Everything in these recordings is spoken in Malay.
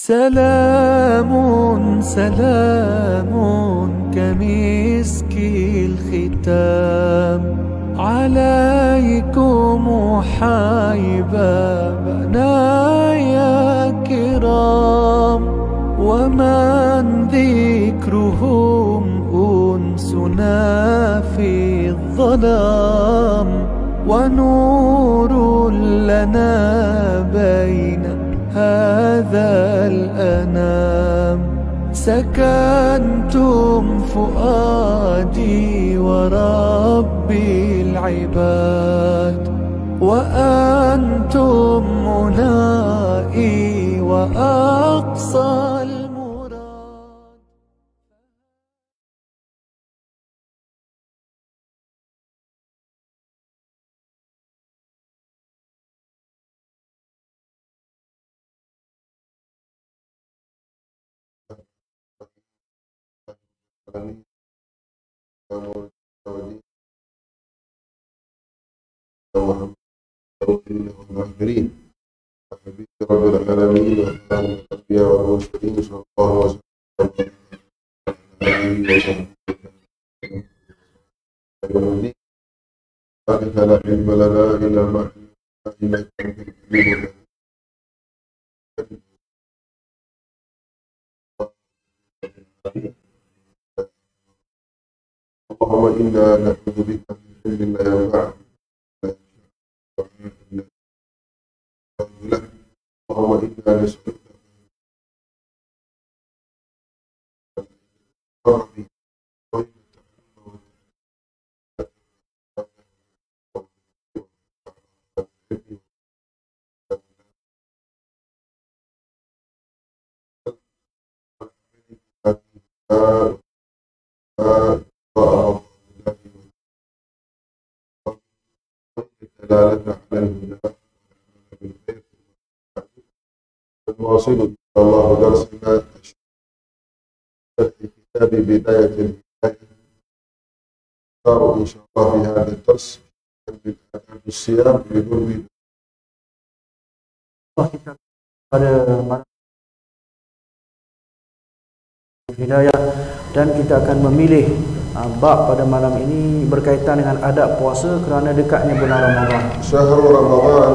سلام سلام كمسك الختام عليكم حبايبنا يا كرام، ومن ذكرهم أنسنا في الظلام، ونور لنا بين هذا الأنام. سكنتم فؤادي وربي العباد، وأنتم منائي وأقصى المراد. والآخرين حبيب رب العالمين وإمام الأنبياء والمرسلين صلى الله وسلم عليه وصحبه وسلم. لا علم لنا إلا ما علمتنا إنك أنت العليم الحكيم. اللهم إنا نعوذ بك من علم لا ينفع اللهم إنا نسألك نواصل إن شاء الله درسنا في كتاب بداية الهداية. نختار إن شاء الله في هذا الدرس من آداب الصيام لقرب hidayah, dan kita akan memilih bab pada malam ini berkaitan dengan adab puasa kerana dekatnya bulan Ramadan. Syahrul Ramadan,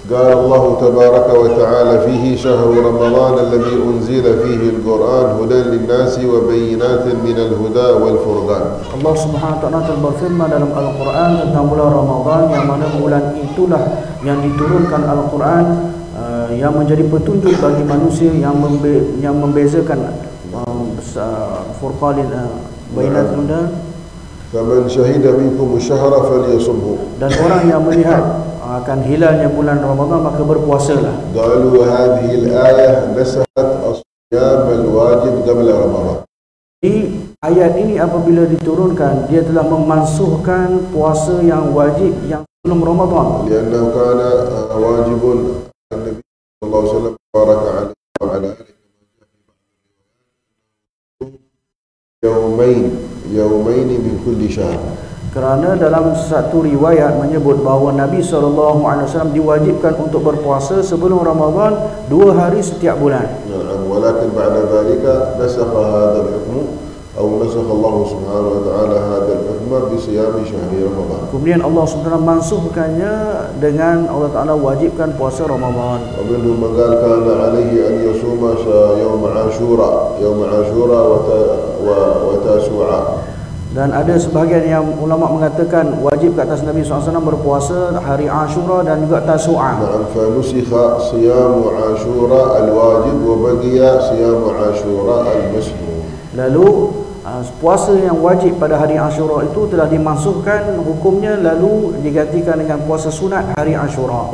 قال الله تبارك وتعالى فيه شهر رمضان الذي أنزل فيه القرآن هدى للناس وبينات من الهدى والفرقان. Allah Subhanahu wa taala telah berfirman dalam Al-Quran tentang bulan Ramadan, yang mana bulan itulah yang diturunkan Al-Quran yang menjadi petunjuk bagi manusia, yang membezakan furqan bainat huda. فمن شهد منكم الشهر فليصمه. Dan orang yang melihat akan hilalnya bulan Ramadan maka berpuasalah. قالوا هذه الآية نسخت الصيام الواجب قبل رمضان. Di ayat ini apabila diturunkan, dia telah memansuhkan puasa yang wajib yang sebelum Ramadan. لأنه كان واجب النبي صلى الله عليه وسلم بارك عليه وعلى آله يومين من كل شهر. Kerana dalam satu riwayat menyebut bahawa Nabi SAW diwajibkan untuk berpuasa sebelum Ramadan 2 hari setiap bulan. ولكن بعد ذلك نسخ هذا الحكم أو نسخ الله سبحانه وتعالى هذا الحكم بصيام شهر رمضان. Kemudian Allah SWT mansuhkannya dengan Allah Taala wajibkan puasa Ramadan. ومنهم من قال كان عليه أن يصوم يوم عاشوراء وتاسوعاء. Dan ada sebahagian yang ulama mengatakan wajib ke atas Nabi SAW berpuasa hari Ashura dan juga Tasu'a. فنسخ صيام عاشوراء الواجب وبقي صيام عاشوراء المسنون. Lalu puasa yang wajib pada hari Ashura itu telah dimansuhkan hukumnya, lalu digantikan dengan puasa sunat hari Ashura.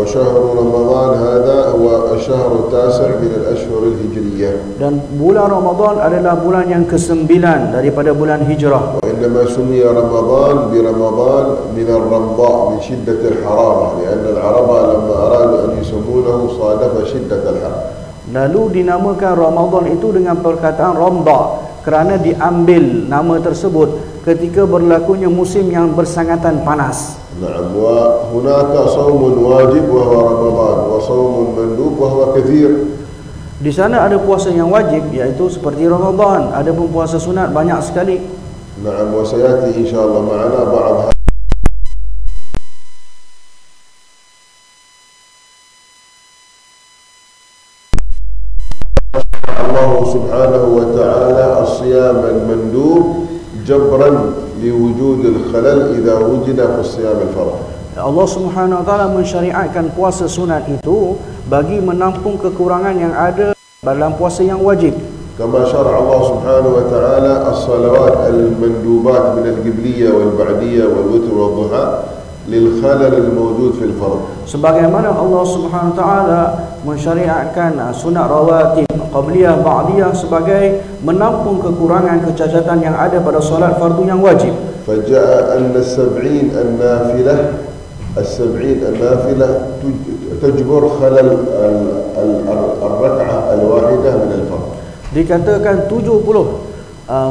وشهر رمضان هذا هو الشهر التاسع من الأشهر الهجرية. Dan bulan Ramadan adalah bulan yang ke-9 daripada bulan Hijrah. وإنما سمي رمضان برمضان من الرمضاء من شدة الحرارة، لأن العرب لما أرادوا أن يسمونه صادف شدة الحر. Lalu dinamakan Ramadan itu dengan perkataan Ramda kerana diambil nama tersebut ketika berlakunya musim yang bersangatan panas. نعم. وهناك صوم واجب وهو رمضان وصوم مندوب وهو كثير. Di sana ada puasa yang wajib, iaitu seperti Ramadan. Ada pun puasa sunat banyak sekali. نعم وسيأتي إن شاء الله معنا بعض الله سبحانه وتعالى الصيام المندوب جبرا لوجود الخلل إذا وجد في الصيام الفرض. Allah Subhanahu wa taala mensyariatkan puasa sunat itu bagi menampung kekurangan yang ada dalam puasa yang wajib. كما شرع الله سبحانه وتعالى الصلوات المندوبات من القبلية والبعدية والوتر والضحى للخلل الموجود في الفرض. Sebagaimana Allah Subhanahu wa taala mensyariatkan sunat rawatib, qabliyah, ba'diyah sebagai menampung kekurangan kecacatan yang ada pada solat fardu yang wajib. فجاء أن السبعين النافلة تجبر خلل الركعة الواحدة من الفرض. Dikatakan 70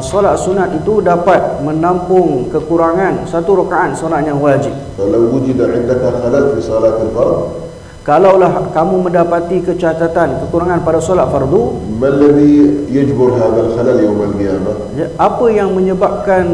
solat sunat itu dapat menampung kekurangan satu rakaat solat yang wajib. فلو وجد عندك خلل في صلاة الفرض Kalaulah kamu mendapati kecacatan, kekurangan pada solat fardu, ما الذي يجبر هذا الخلل يوم القيامة؟ apa yang menyebabkan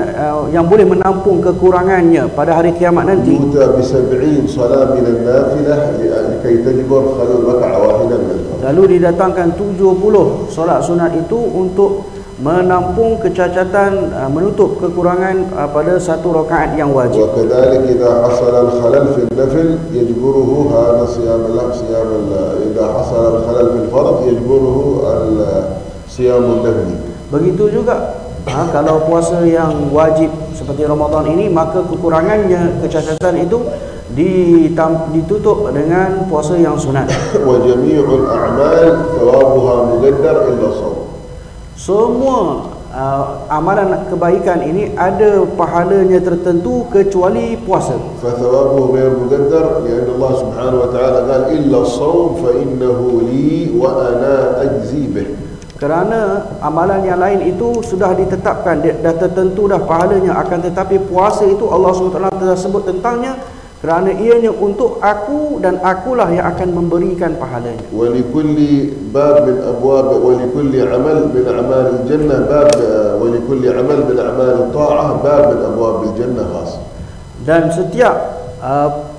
yang boleh menampung kekurangannya pada hari kiamat nanti? يؤتى ب70 صلاة من النافلة لكي تجبر خلل ركعة واحدة من الفرض. Lalu didatangkan 70 solat sunat itu untuk menampung kecacatan, menutup kekurangan pada satu rakaat yang wajib. وكذلك إذا حصل الخلل في النفل يجبره هذا إذا حصل الخلل في الفرض يجبره الصيام النفلي. Begitu juga kalau puasa yang wajib seperti Ramadan ini, maka kekurangannya, kecacatan itu ditutup dengan puasa yang sunat. وجميع الأعمال ثوابها مقدر إلا الصوم. Semua amalan kebaikan ini ada pahalanya tertentu kecuali puasa. فثوابه غير مقدر لأن الله سبحانه وتعالى قال إلا الصوم فإنه لي وأنا أجزي به. Kerana amalan yang lain itu sudah ditetapkan, dah tertentu dah pahalanya, akan tetapi puasa itu Allah SWT telah sebut tentangnya kerana ianya untuk aku dan akulah yang akan memberikan pahalanya. ولكل باب من أبواب ولكل عمل من أعمال الجنة باب ولكل عمل من أعمال الطاعة باب من أبواب الجنة خاص. Dan setiap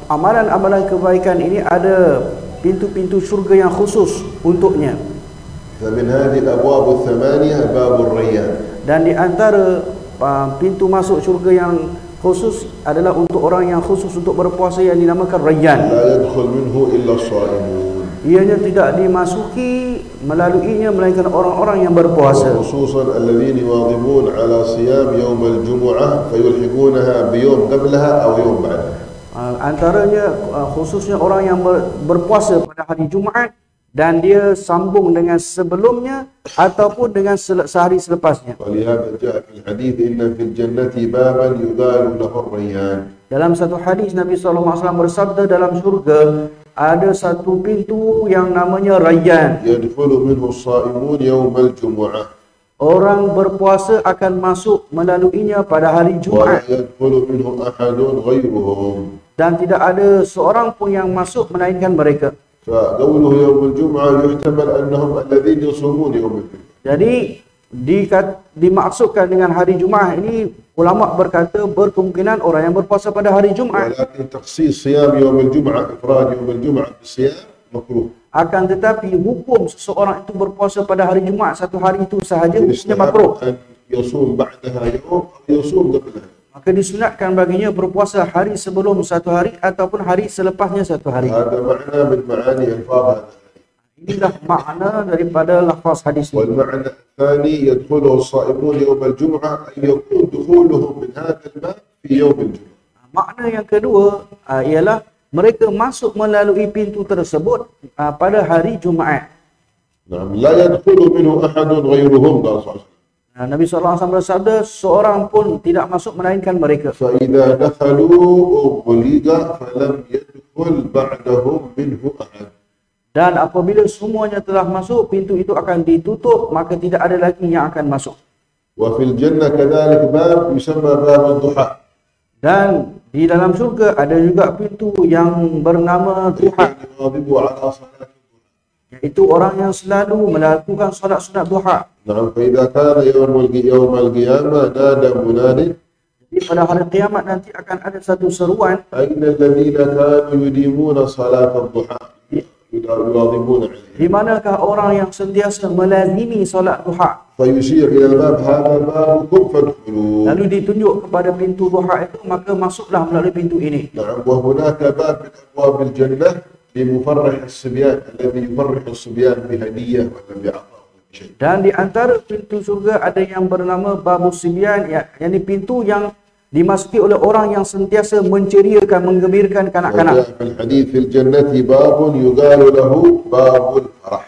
amalan-amalan kebaikan ini ada pintu-pintu syurga yang khusus untuknya. فمن هذه الأبواب الثمانية باب الريان. Dan di antara pintu masuk syurga yang khusus adalah untuk orang yang khusus untuk berpuasa yang dinamakan Rayyan. لا يدخل منه إلا الصائمون. Ianya tidak dimasuki melaluinya melainkan orang-orang yang berpuasa. خصوصا الذين يواظبون على صيام يوم الجمعة فيلحقونها بيوم قبلها أو يوم بعدها. Antaranya khususnya orang yang berpuasa pada hari Jumaat dan dia sambung dengan sebelumnya ataupun dengan sehari selepasnya. ولهذا جاء في الحديث إن في الجنة بابا يقال له الريان. Dalam satu hadis Nabi SAW bersabda, dalam syurga ada satu pintu yang namanya Rayyan. يدخل منه الصائمون يوم الجمعة. Orang berpuasa akan masuk melaluinya pada hari ولا Jumaat. يدخل منه أحد غيرهم. Dan tidak ada seorang pun yang masuk melainkan mereka. فقوله يوم الجمعة يحتمل أنهم الذين يصومون يوم الجمعة. Jadi dimaksudkan dengan hari Jumaat ini, ulama berkata berkemungkinan orang yang berpuasa pada hari Jumaat. ولكن تخصيص صيام يوم الجمعة إفراد يوم الجمعة بالصيام مكروه. Akan tetapi hukum seseorang itu berpuasa pada hari Jumaat satu hari itu sahaja hukumnya makruh. أن يصوم بعدها يوم أو يصوم قبلها. Maka disunatkan baginya berpuasa hari sebelum satu hari ataupun hari selepasnya satu hari. هذا معنى من معاني ألفاظ هذا. Inilah makna daripada lafaz hadis ini. والمعنى الثاني يدخله الصائمون يوم الجمعة أن يكون دخولهم من هذا الباب في يوم الجمعة. Makna yang kedua ialah mereka masuk melalui pintu tersebut pada hari Jumaat. نعم لا يدخل منه أحد غيرهم قال صلى الله عليه وسلم. Nabi SAW bersabda, seorang pun tidak masuk melainkan mereka. فإذا دخلوا أغلق فلم يدخل بعدهم منه أحد. Dan apabila semuanya telah masuk, pintu itu akan ditutup, maka tidak ada lagi yang akan masuk. وفي الجنة كذلك باب يسمى باب الضحى. Dan di dalam surga ada juga pintu yang bernama Duha, يواظبوا على صلاة الضحى. Iaitu orang yang selalu melakukan solat sunat duha. نعم. فإذا كان يوم القيامة نادى مناد Jadi pada hari kiamat nanti akan ada satu seruan, أين الذين كانوا يديمون صلاة الضحى يواظبون عليها. di manakah orang yang sentiasa melazimi solat duha. فيشير إلى الباب هذا بابكم فادخلوا. Lalu ditunjuk kepada pintu duha itu, maka masuklah melalui pintu ini. نعم. وهناك باب من أبواب الجنة لمفرح الصبيان الذي يفرح الصبيان بهدية ولا بعطاء ولا بشيء. Dan di antara pintu surga ada yang bernama Babus Sibyan, yakni pintu yang dimasuki oleh orang yang sentiasa menceriakan, menggembirakan kanak-kanak. وجاء في الحديث في الجنة باب يقال له باب الفرح.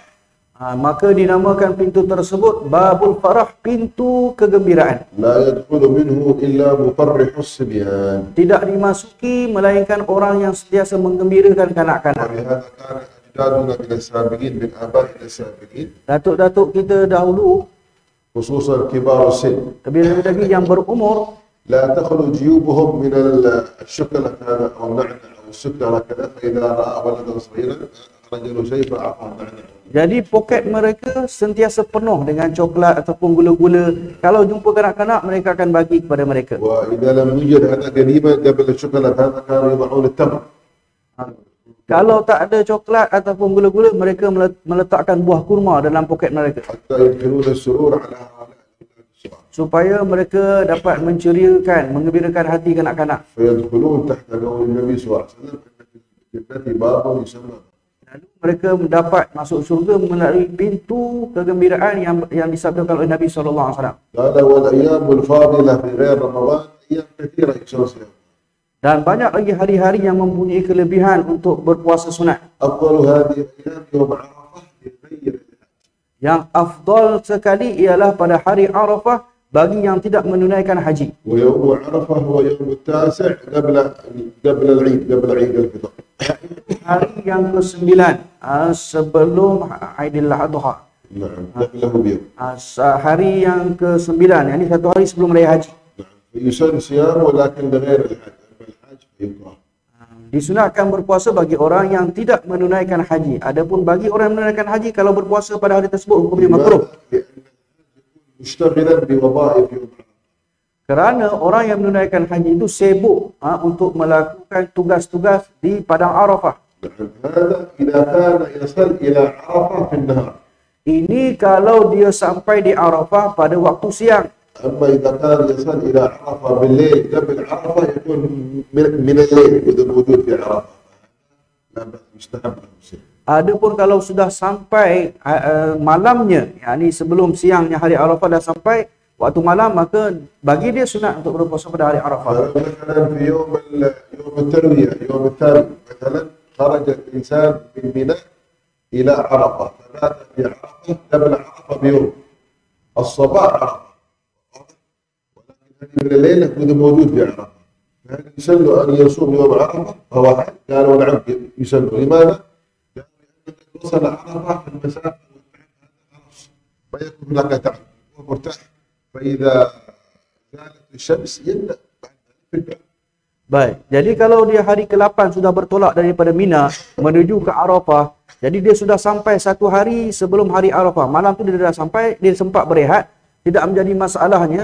Maka dinamakan pintu tersebut Babul Farah, pintu kegembiraan. لا يدخل منه إلا مفرح الصبيان. Tidak dimasuki melainkan orang yang sentiasa menggembirakan kanak-kanak. ولهذا كان أجدادنا من السابقين من آبائنا السابقين Datuk-datuk kita dahulu, خصوصا كبار السن lebih-lebih lagi yang berumur, لا تخلو جيوبهم من الشوكولاتة هذا أو النعنع أو السكر كذا، فإذا رأى ولدا صغيرا أخرج له شيء فأعطاه النعنع. jadi poket mereka sentiasa penuh dengan coklat ataupun gula-gula. Kalau jumpa kanak-kanak, mereka akan bagi kepada mereka. وإذا لم يوجد هذا قديما قبل الشوكولاتة هذا كانوا يضعون التمر. Kalau tak ada coklat ataupun gula-gula, mereka meletakkan buah kurma dalam poket mereka, حتى يدخلون السرور على هؤلاء الصغار. supaya mereka dapat menceriakan, menggembirakan hati kanak-kanak. فيدخلون تحت قول النبي صلى الله عليه وسلم في الجنة باب يسمى. Lalu mereka mendapat masuk surga melalui pintu kegembiraan yang disabdakan oleh Nabi SAW. قال والأيام الفاضلة في غير رمضان أيام كثيرة يسوسها. Dan banyak lagi hari-hari yang mempunyai kelebihan untuk berpuasa sunat. أفضل هذه الأيام يوم عرفة لغير الحج. Yang afdal sekali ialah pada hari Arafah bagi yang tidak menunaikan haji. ويوم عرفة هو يوم التاسع قبل العيد قبل عيد الفطر. Hari yang ke-9 sebelum Aidil Adha. نعم قبله بيوم. Hari yang ke-9, yakni satu hari sebelum raya haji. نعم فيسن صيام ولكن بغير الحج. أما الحج فيكره. Disunatkan berpuasa bagi orang yang tidak menunaikan haji. Adapun bagi orang yang menunaikan haji, kalau berpuasa pada hari tersebut hukumnya makruh. لأن مشتغلا بوظائف يوم عرفة. Kerana orang yang menunaikan haji itu sibuk untuk melakukan tugas-tugas di padang Arafah. نعم هذا إذا كان يصل إلى عرفة في النهار. Ini kalau dia sampai di Arafah pada waktu siang. أما إذا كان يصل إلى عرفة بالليل قبل عرفة يكون من الليل إذا موجود في عرفة. لا بأس مستحب له الصيام. Adapun kalau sudah sampai malamnya, yakni sebelum siangnya hari Arafah dah sampai waktu malam, maka bagi dia sunat untuk berpuasa pada hari Arafah. فلو مثلا في يوم التروية يوم الثاني مثلا خرج الإنسان من منى إلى عرفة فبات في عرفة قبل عرفة بيوم الصباح عرفة، ولكن هذه من الليلة وإذا موجود في عرفة فهل يسن أن يصوم يوم عرفة؟ فهو قالوا نعم يسن. لماذا؟ لأنك وصل عرفة في المسافة خلاص ما يكون لك تعب ومرتاح، فإذا زالت الشمس يبدأ بعد ذلك في الباب. Baik, jadi kalau dia hari ke-8 sudah bertolak daripada Mina menuju ke Arafah, jadi dia sudah sampai satu hari sebelum hari Arafah. Malam tu dia dah sampai, dia sempat berehat, tidak menjadi masalahnya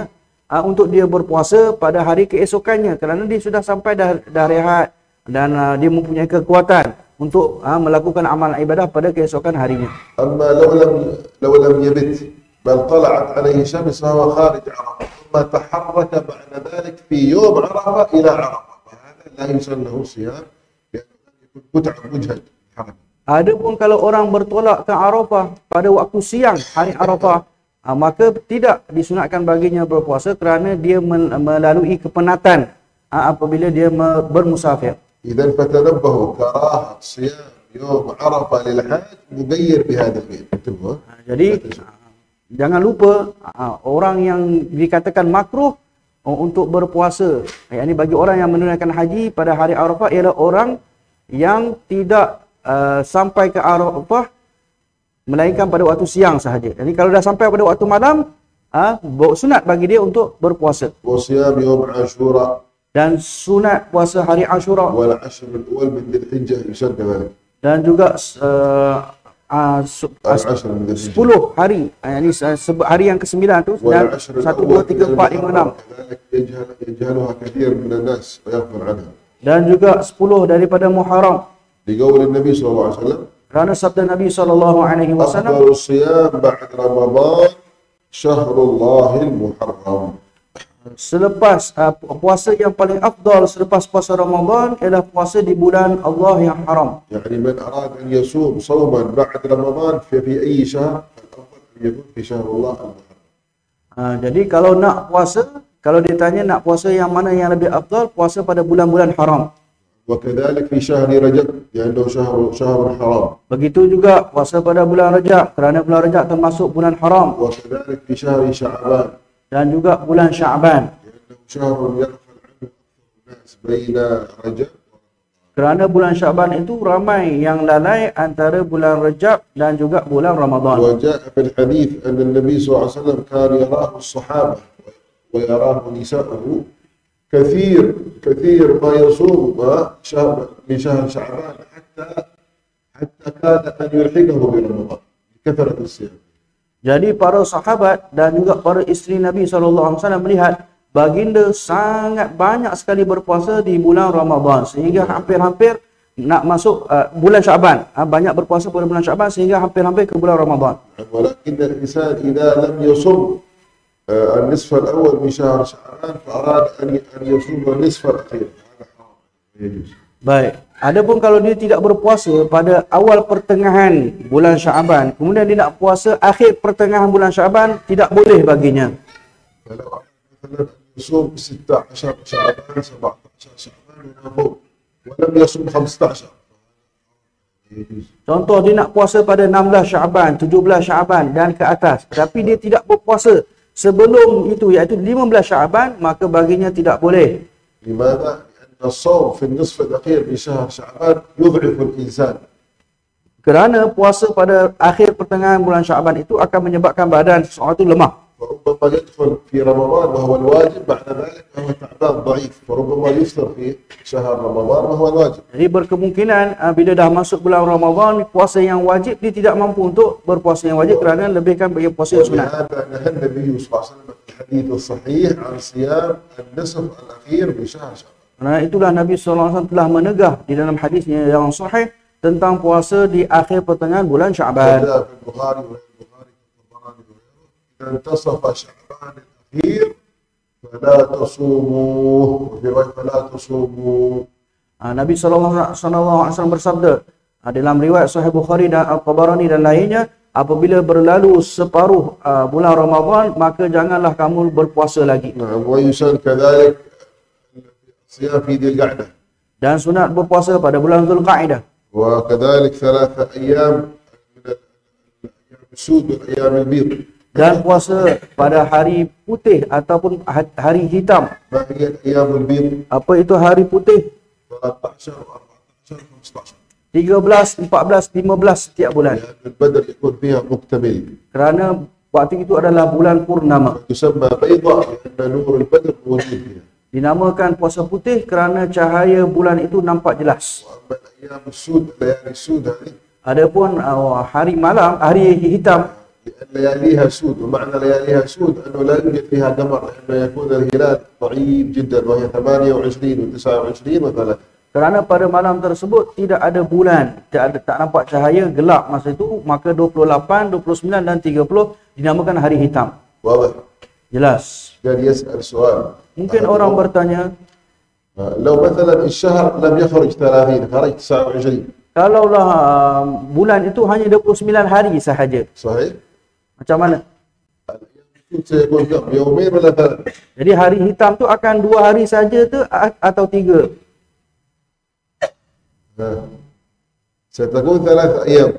untuk dia berpuasa pada hari keesokannya, kerana dia sudah sampai dah rehat dan dia mempunyai kekuatan untuk melakukan amal ibadah pada keesokan harinya. أما لو لم يبت بل طلعت عليه شمس فهو خارج عرفة ثم تحرك بعد ذلك في يوم عرفة إلى عرفة، فهذا لا يسن له صيام لأنه يكون متعب مجهد حركة. Adapun kalau orang bertolak ke Arafah pada waktu siang hari Arafah, maka tidak disunatkan baginya berpuasa kerana dia melalui kepenatan apabila dia bermusafir. إذا فتنبهوا كراهة صيام يوم عرفة للحاج مغير بهذا البيت. انتبهوا. Jadi jangan lupa orang yang dikatakan makruh untuk berpuasa, yakni bagi orang yang menunaikan haji pada hari Arafah ialah orang yang tidak sampai ke Arafah melainkan pada waktu siang sahaja. Jadi kalau dah sampai pada waktu malam, sunat bagi dia untuk berpuasa. وصيام يوم عاشوراء Dan sunat puasa hari Ashura والعشر الأول من ذي الحجة يسن كذلك. dan juga العشر من ذي الحجة 10 hari, yani hari yang ke-9 tu dan والعشر 1 الأول 2 3 4 5 6. كذلك يجهلها كثير من الناس ويغفل عنها Dan juga 10 daripada Muharram. لقول النبي صلى الله عليه وسلم Kerana sabda Nabi SAW, أفضل الصيام بعد رمضان شهر الله المحرم. selepas puasa yang paling afdal selepas puasa Ramadan ialah puasa di bulan Allah yang haram. يعني من أراد أن يصوم صوما بعد رمضان في أي شهر فالأفضل أن يكون في شهر الله المحرم. Jadi kalau nak puasa, kalau ditanya nak puasa yang mana yang lebih afdal, puasa pada bulan-bulan haram. وكذلك في شهر رجب لأنه شهر حرام. Begitu juga puasa pada bulan Rajab kerana bulan Rajab termasuk bulan haram, وكذلك في شهر شعبان dan juga bulan Sya'ban لأنه شهر يغفل عنه الناس بين رجب. kerana bulan Sya'ban itu ramai yang lalai antara bulan Rajab dan juga bulan Ramadan. وجاء في الحديث أن النبي صلى الله عليه وسلم كان يراه الصحابة ويراه نساءه كثير ما يصوم من شهر شعبان حتى كاد أن يلحقه برمضان كثرة الصيام. Jadi para sahabat dan juga para isteri Nabi SAW melihat baginda sangat banyak sekali berpuasa di bulan Ramadan sehingga hampir-hampir nak masuk bulan Sya'ban. Banyak berpuasa pada bulan Sya'ban sehingga hampir-hampir ke bulan Ramadan. ولكن الإنسان إذا لم يصم النصف الأول من شهر شعبان فأراد أن يصوم النصف الأخير هذا حرام يجوز. Baik. Adapun kalau dia tidak berpuasa pada awal pertengahan bulan Sya'ban, kemudian dia nak puasa akhir pertengahan bulan Sya'ban, tidak boleh baginya. فلو مثلا يصوم 16 شعبان 17 شعبان ولم يصوم 15 يجوز. Contoh dia nak puasa pada 16 Sya'ban, 17 Sya'ban dan ke atas, tetapi dia tidak berpuasa sebelum itu iaitu 15 Sya'ban, maka baginya tidak boleh. لماذا؟ لأن الصوم في النصف الأخير من شهر شعبان يضعف الإنسان. Kerana puasa pada akhir pertengahan bulan Sya'ban itu akan menyebabkan badan seseorang itu lemah. فربما يدخل في رمضان وهو الواجب بعد ذلك وهو تعبان ضعيف فربما يفطر في شهر رمضان وهو الواجب. Jadi berkemungkinan bila dah masuk bulan Ramadan, puasa yang wajib dia tidak mampu untuk berpuasa yang wajib kerana lebihkan bagi puasa yang sunat. ولهذا نهى النبي صلى الله عليه وسلم في الحديث الصحيح عن صيام النصف الأخير من شهر شعبان. Karena itulah Nabi SAW telah menegah di dalam hadisnya yang sahih tentang puasa di akhir pertengahan bulan Sya'ban. وجاء في البخاري والبخاري والطبراني وغيره إذا انتصف شعبان الأخير فلا تصوموه وفي رواية فلا تصوموا. Nabi SAW bersabda dalam riwayat Sahih Bukhari dan Al-Tabarani dan lainnya, apabila berlalu separuh bulan Ramadan, maka janganlah kamu berpuasa lagi. نعم ويسن كذلك الصيام في ذي القعدة. Dan sunat berpuasa pada bulan Zulqa'dah. وكذلك 3 أيام من الأيام السود والأيام البيض. Dan puasa pada hari putih ataupun hari hitam. ما هي الأيام البيض؟ Apa itu hari putih? 13 و14 و15. 13, 14, 15 setiap bulan. لأن البدر يكون فيها مكتمل. Kerana waktu itu adalah bulan purnama. تسمى بيضاء لأن نور البدر موجود فيها. Dinamakan puasa putih kerana cahaya bulan itu nampak jelas. وأما الأيام السود ليالي السود هذه Adapun hari malam, hari hitam, لأن لياليها سود ومعنى لياليها سود أنه لا يوجد فيها قمر لأنه يكون الهلال ضعيف جدا وهي 28 و29 و3. kerana pada malam tersebut tidak ada bulan, tak nampak cahaya, gelap masa itu, maka 28, 29 dan 30 dinamakan hari hitam. واضح؟ Jelas. كان يسأل سؤال Mungkin orang bertanya, لو مثلا الشهر لم يخرج 30 خرج 29 kalaulah bulan itu hanya 29 hari sahaja, صحيح؟ macam mana? السود سيكون كم؟ يومين ولا 3؟ Jadi hari hitam tu akan 2 hari saja tu atau 3? ستكون 3 أيام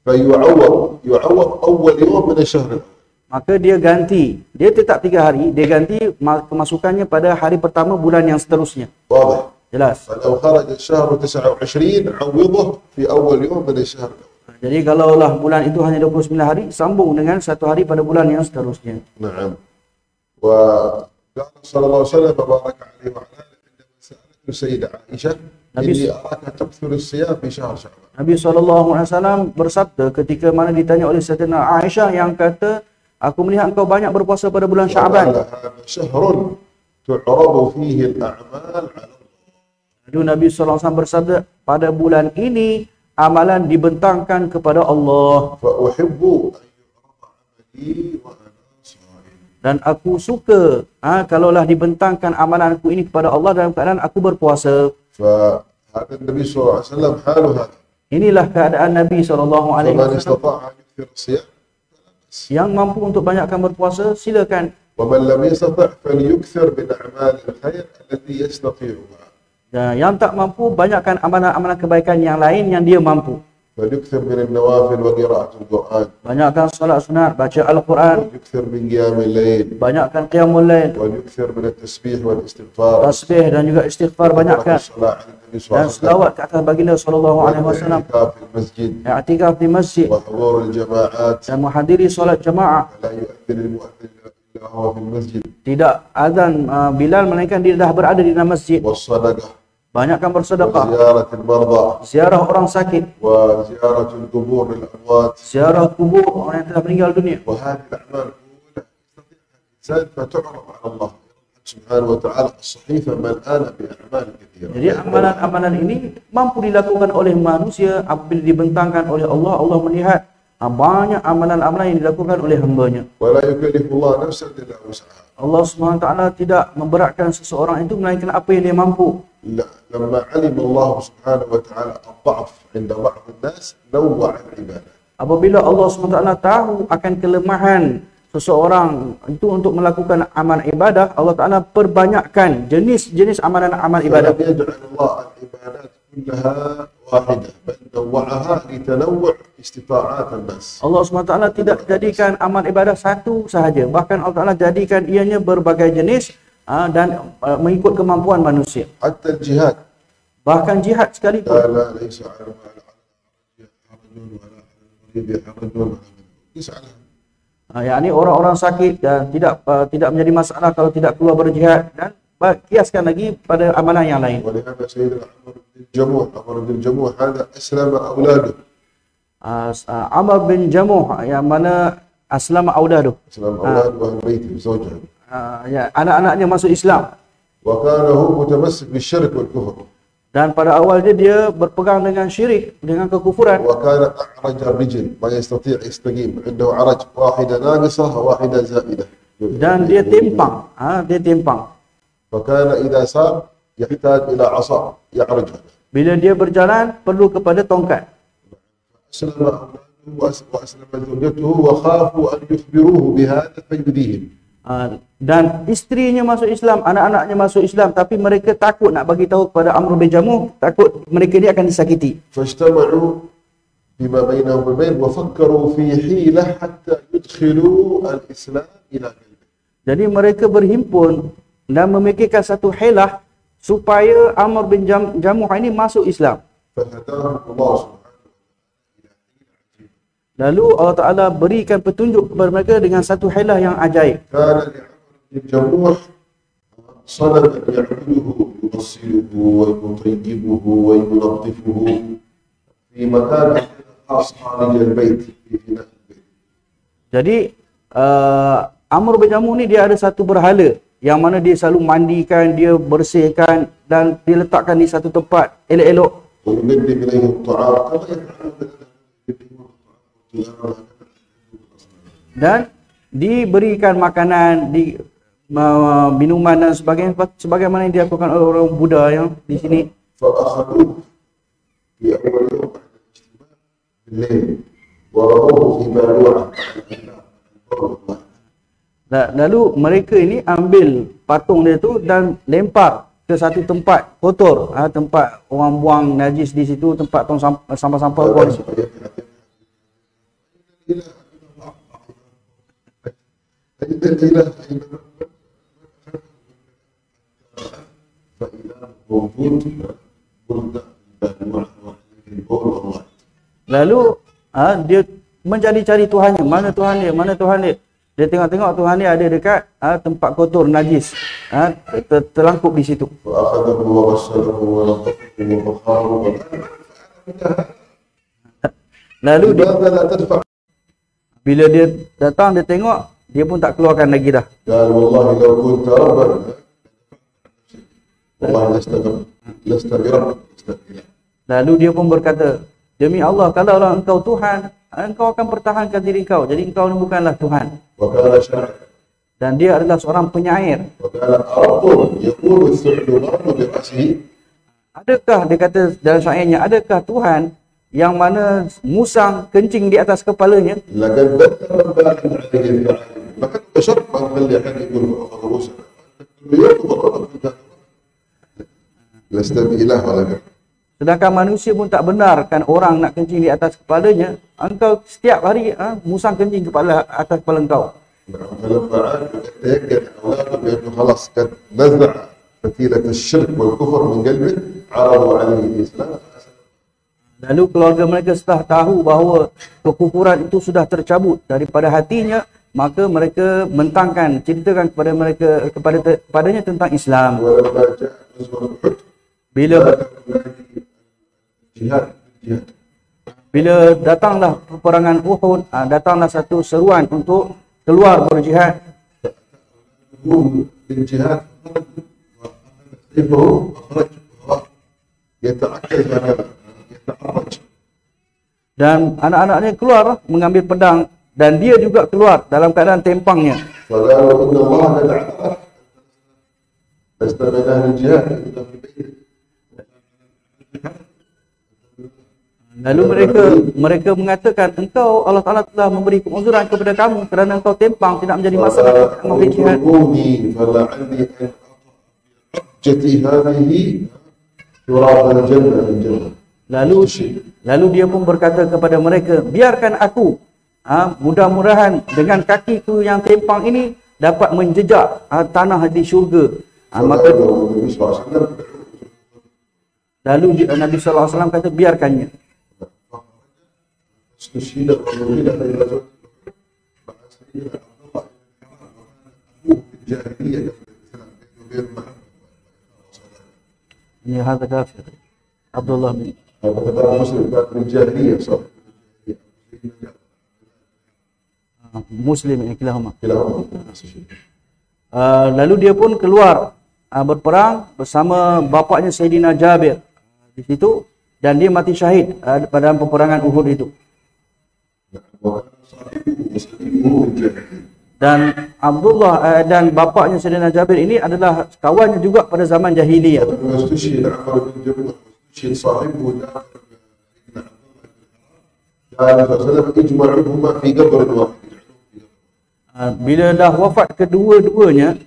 فيعوض أول يوم من الشهر. Maka dia ganti, dia tetap 3 hari, dia ganti kemasukannya pada hari pertama bulan yang seterusnya. واضح؟ Jelas. فلو خرج الشهر 29 عوضه في أول يوم من الشهر. Jadi kalaulah bulan itu hanya 29 hari, sambung dengan 1 hari pada bulan yang seterusnya. نعم. وقال صلى الله عليه وسلم وبارك عليه وعلى آله عندما سألته السيدة عائشة إني أراك تكثر الصيام في شهر شعبان. Nabi SAW bersabda ketika mana ditanya oleh Sayyidatina Aisyah yang kata, aku melihat engkau banyak berpuasa pada bulan Syaban. وقال هذا شهر تعرض فيه الأعمال على الله. Lalu Nabi SAW bersabda, pada bulan ini amalan dibentangkan kepada Allah. فأحب أن يعرض عملي وأنا صائم. Dan aku suka kalaulah dibentangkan amalanku ini kepada Allah dalam keadaan aku berpuasa. فهذا النبي صلى الله عليه وسلم حاله هذا. Inilah keadaan Nabi SAW. فمن استطاع أن يكثر الصيام Yang mampu untuk banyakkan berpuasa, silakan. ومن لم يستطع فليكثر من أعمال الخير التي يستطيعها. Yang tak mampu, banyakkan amalan-amalan kebaikan yang lain yang dia mampu. فليكثر من النوافل وقراءة القرآن. Banyakkan salat sunat, baca Al-Quran. وليكثر من قيام الليل. Banyakkan qiyamul lail, وليكثر من التسبيح والاستغفار. tasbih dan juga istighfar banyakkan. الصلاة على النبي صلى الله Dan عليه وسلم. selawat ke atas baginda sallallahu alaihi wasallam. والاعتكاف في المسجد I'tikaf di masjid وحضور الجماعات. dan menghadiri solat jemaah. فلا يؤذن المؤذن إلا هو في المسجد. Tidak azan Bilal melainkan dia dah berada di dalam masjid. والصدقة Banyakkan bersedekah, وزيارة المرضى ziarah orang sakit, وزيارة القبور للأموات. ziarah kubur orang yang telah meninggal dunia. وهذه الأعمال كلها يستطيعها الإنسان فتعرض على الله سبحانه وتعالى. الصحيفة ملآنة بأعمال كثيرة. Jadi amalan-amalan ini mampu dilakukan oleh manusia apabila dibentangkan oleh Allah. Allah melihat banyak amalan-amalan yang dilakukan oleh hamba-Nya. ولا يكلف الله نفسا إلا وسعها. Allah SWT tidak memberatkan seseorang itu melainkan apa yang dia mampu. لما علم الله سبحانه وتعالى الضعف عند بعض الناس نوع العبادة. Apabila Allah SWT tahu akan kelemahan seseorang itu untuk melakukan amal ibadah, Allah Ta'ala perbanyakkan jenis-jenis amalan-amal ibadah. فلم يجعل الله العبادات كلها واحدة بل نوعها لتنوع استطاعات الناس. Allah SWT tidak jadikan amal ibadah satu sahaja. Bahkan Allah Ta'ala jadikan ianya berbagai jenis dan mengikut kemampuan manusia. حتى الجهاد Bahkan jihad sekalipun. لا ليس على حرج ولا على المريض حرج ولا ليس على. Yakni orang-orang sakit dan tidak menjadi masalah kalau tidak keluar berjihad, dan kiaskan lagi pada amalan yang lain. ولهذا سيدنا عمر بن الجموح هذا أسلم أولاده. Amr bin Jamuh yang mana aslama auladuh. أسلم أولاده وأهل بيته وزوجه. Ya, anak-anaknya masuk Islam. وكان هو متمسك بالشرك والكفر. Dan pada awalnya dia berpegang dengan syirik, dengan kekufuran. وكان أعرج الرجل ما يستطيع يستقيم عنده عرج واحدة ناقصة وواحدة زائدة. Dan dia timpang, فكان إذا سار يحتاج إلى عصا يعرجها. Bila dia berjalan perlu kepada tongkat. أسلم أولاده وأسلم زوجته وخافوا أن يخبروه بهذا فيؤذيهم. Dan istrinya masuk Islam, anak-anaknya masuk Islam, tapi mereka takut nak bagi tahu kepada Amr bin Jamuh, takut mereka ni akan disakiti. فاجتمعوا فيما بينهم وبين وفكروا في حيلة حتى يدخلوا الإسلام إلى قلبه. Jadi mereka berhimpun dan memikirkan satu hilah supaya Amr bin Jamuh ini masuk Islam. فهداهم الله سبحانه. Lalu Allah Ta'ala berikan petunjuk kepada mereka dengan satu hilah yang ajaib. كان لعمر بن الجموح صنما يعبده يغسله ويطيبه وينظفه في مكان خاص خارج البيت في فناء البيت. Jadi Amr bin Jamuh ni dia ada satu berhala yang mana dia selalu mandikan, dia bersihkan dan diletakkan di satu tempat elok-elok. ويقدم إليه الطعام كما يفعل Dan diberikan makanan, minuman dan sebagainya, sebagaimana yang dilakukan oleh orang Buddha yang di sini. فأخذوه في أول يوم بعد الاجتماع بالليل ورموه في بالوعة. Lalu mereka ini ambil patung dia tu dan lempar ke satu tempat kotor, tempat orang buang najis di situ, tempat tong sampah-sampah buang. Lalu dia mencari-cari Tuhannya. Mana Tuhan dia? Mana Tuhan dia? Dia tengok-tengok Tuhan dia ada dekat tempat kotor, najis. Terlangkup di situ. Lalu dia, لماذا لا تدفع؟ bila dia datang dia tengok, dia pun tak keluarkan lagi dah. قال والله لو كنت ربا والله لست برب لست بإله. Lalu dia pun berkata, demi Allah, kalaulah engkau Tuhan, engkau akan pertahankan diri kau. Jadi engkau ni bukanlah Tuhan. وكان شاعر Dan dia adalah seorang penyair. وكان أرب يقول الثعلبان برأسه. Adakah, dia kata dalam syairnya, adakah Tuhan yang mana musang kencing di atas kepalanya? لقد بدل بالا عليه الثعالب. ما كان بشر ما نخلي حد يقول فوق رؤوسنا. لست بإله ولا برب. Sedangkan manusia pun tak benarkan orang nak kencing di atas kepalanya. Engkau setiap hari musang kencing atas kepala engkau. فلما عاد تيقن أولاده بأنه خلاص قد نزع فتيلة الشرك والكفر من قلبه عرضوا عليه الإسلام. Lalu keluarga mereka setelah tahu bahawa kekufuran itu sudah tercabut daripada hatinya, maka mereka mentangkan, ceritakan kepada mereka, kepadanya tentang Islam. ولما جاء غزوة أحد Bila جهاد bila datanglah peperangan Uhud, datanglah satu seruan untuk keluar berjihad. هم بالجهاد سيفه أخرج يتعكز هكذا يتعرج. Dan anak-anaknya keluar mengambil pedang, dan dia juga keluar dalam keadaan tempangnya. فقالوا إن الله قد اعترف لست من أهل الجهاد إلا في بيتك. Lalu mereka mengatakan, engkau Allah Ta'ala telah memberi kemuzuran kepada kamu kerana engkau tempang, tidak menjadi masalah tidak mengambil jihad. اتركوني فلعلي أن حجتي هذه تراب الجنة من جنة. Lalu dia pun berkata kepada mereka, biarkan aku, mudah-mudahan dengan kakiku yang tempang ini dapat menjejak tanah di syurga. Maka النبي صلى الله عليه وسلم lalu Nabi SAW kata, biarkannya. استشهد وقيل في غزوة مع سيدنا عبد الله بن حرام وكان أبوه في الجاهلية قبل الإسلام بينه وبين محمد. Ini hadza kafir. Abdullah bin هذا كتاب مسلم كان من الجاهلية صح. Muslim ini kilahuma. كلاهما. Lalu dia pun keluar berperang bersama bapaknya Sayyidina Jabir di situ, dan dia mati syahid pada peperangan Uhud itu. وكان صاحبه وصديقه في الجاهلية. Dan Abdullah dan bapaknya Sayyidina Jabir ini adalah kawannya juga pada zaman jahiliyah. ولما استشهد عمرو بن جموح واستشهد صاحبه جابر بن عبد الله بن حرام قال صلى الله عليه وسلم اجمعوهما في قبر واحد. Bila dah wafat kedua-duanya,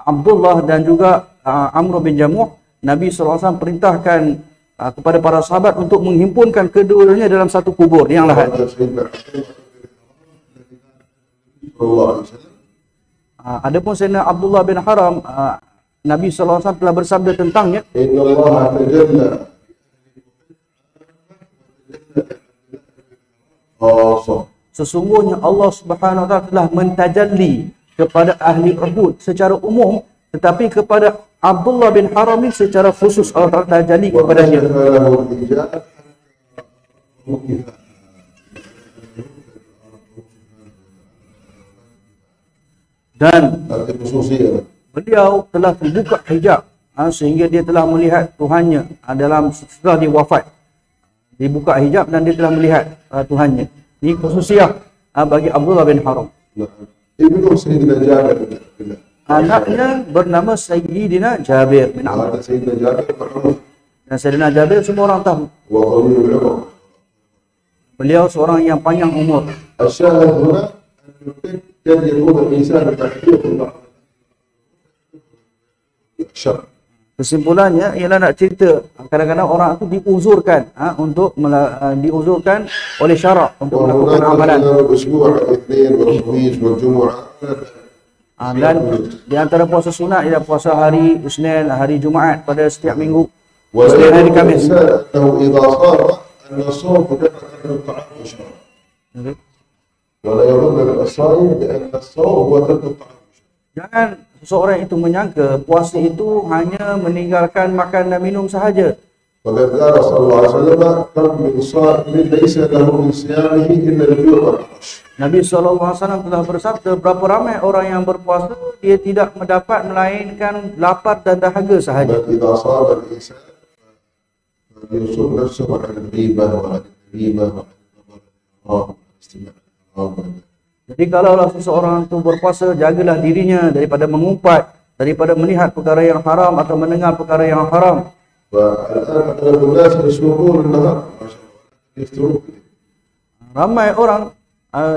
Abdullah dan juga Amr bin Jamuh, Nabi SAW perintahkan kepada para sahabat untuk menghimpunkan keduanya dalam satu kubur yang lahat. هذا سيدنا عبد الله صلى الله عليه وسلم Adapun Sayyidina Abdullah bin Haram, Nabi SAW telah bersabda tentangnya, إن الله تجلى خاصة. sesungguhnya Allah Subhanahu wa taala telah mentajalli kepada ahli Uhud secara umum, tetapi kepada Abdullah bin Haram ini secara khusus Allah Taala tajalli kepadanya. وكشف له الحجاب Dan هذه خصوصية. beliau telah terbuka hijab sehingga dia telah melihat Tuhannya dalam setelah dia wafat. Dibuka hijab dan dia telah melihat Tuhannya. Ini khususiah bagi Abdullah bin Haram. ابنه سيدنا جابر بن عبد الله. Anaknya bernama Sayyidina Jabir bin Abdullah. هذا سيدنا جابر معروف Dan Sayyidina Jabir semua orang tahu. وطويل العمر. Beliau seorang yang panjang umur. الشاهد هنا أنه قد يكون الإنسان محدود بعض الشر. Kesimpulannya ialah nak cerita kadang-kadang orang itu diuzurkan untuk diuzurkan oleh syarak untuk melakukan وهناك amalan. الأسبوع الاثنين والخميس والجمعة Dan di antara puasa sunat ialah puasa hari Isnin, hari Jumaat pada setiap minggu. ولا Isnin, hari يظن Khamis. الإنسان أنه إذا صام أن الصوم مجرد ترك الطعام والشراب. ولا يظن الصائم بأن الصوم هو ترك الطعام والشراب. Jangan seseorang itu menyangka puasa itu hanya meninggalkan makan dan minum sahaja. وقد قال صلى الله عليه وسلم كم من صائم ليس له من صيامه إلا الجوع والعطش. Nabi SAW telah bersabda, berapa ramai orang yang berpuasa, dia tidak mendapat melainkan lapar dan dahaga sahaja. بل إذا صام الإنسان فليصوم نفسه عن الغيبة وعن النميمة وعن النظر الحرام وعن الاستماع الحرام. Jadi kalaulah seseorang itu berpuasa, jagalah dirinya daripada mengumpat, daripada melihat perkara yang haram atau mendengar perkara yang haram. والآن أغلب الناس يصومون النهار ما شاء الله يفطرون. Ramai orang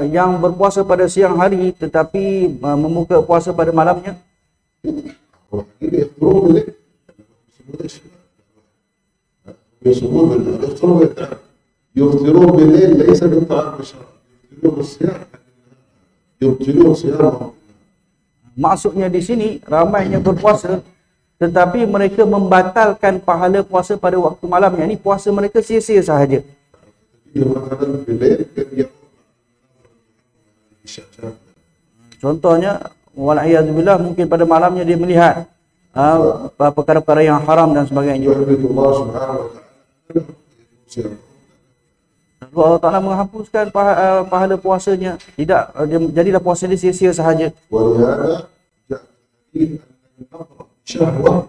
yang berpuasa pada siang hari tetapi membuka puasa pada malamnya. يفطرون بالليل. يصومون بالليل يفطرون بالليل. يفطرون بالليل ليس بالطعام والشراب. يفطرون بالصيام. يبطلون صيامهم. Maksudnya di sini ramainya berpuasa tetapi mereka membatalkan pahala puasa pada waktu malam. Yang ini puasa mereka sia-sia sahaja. Contohnya, wal'iyadzubillah, mungkin pada malamnya dia melihat perkara-perkara yang haram dan sebagainya. Lalu Allah Ta'ala menghapuskan pahala puasanya. Tidak, jadilah puasa dia sia-sia sahaja. شهوة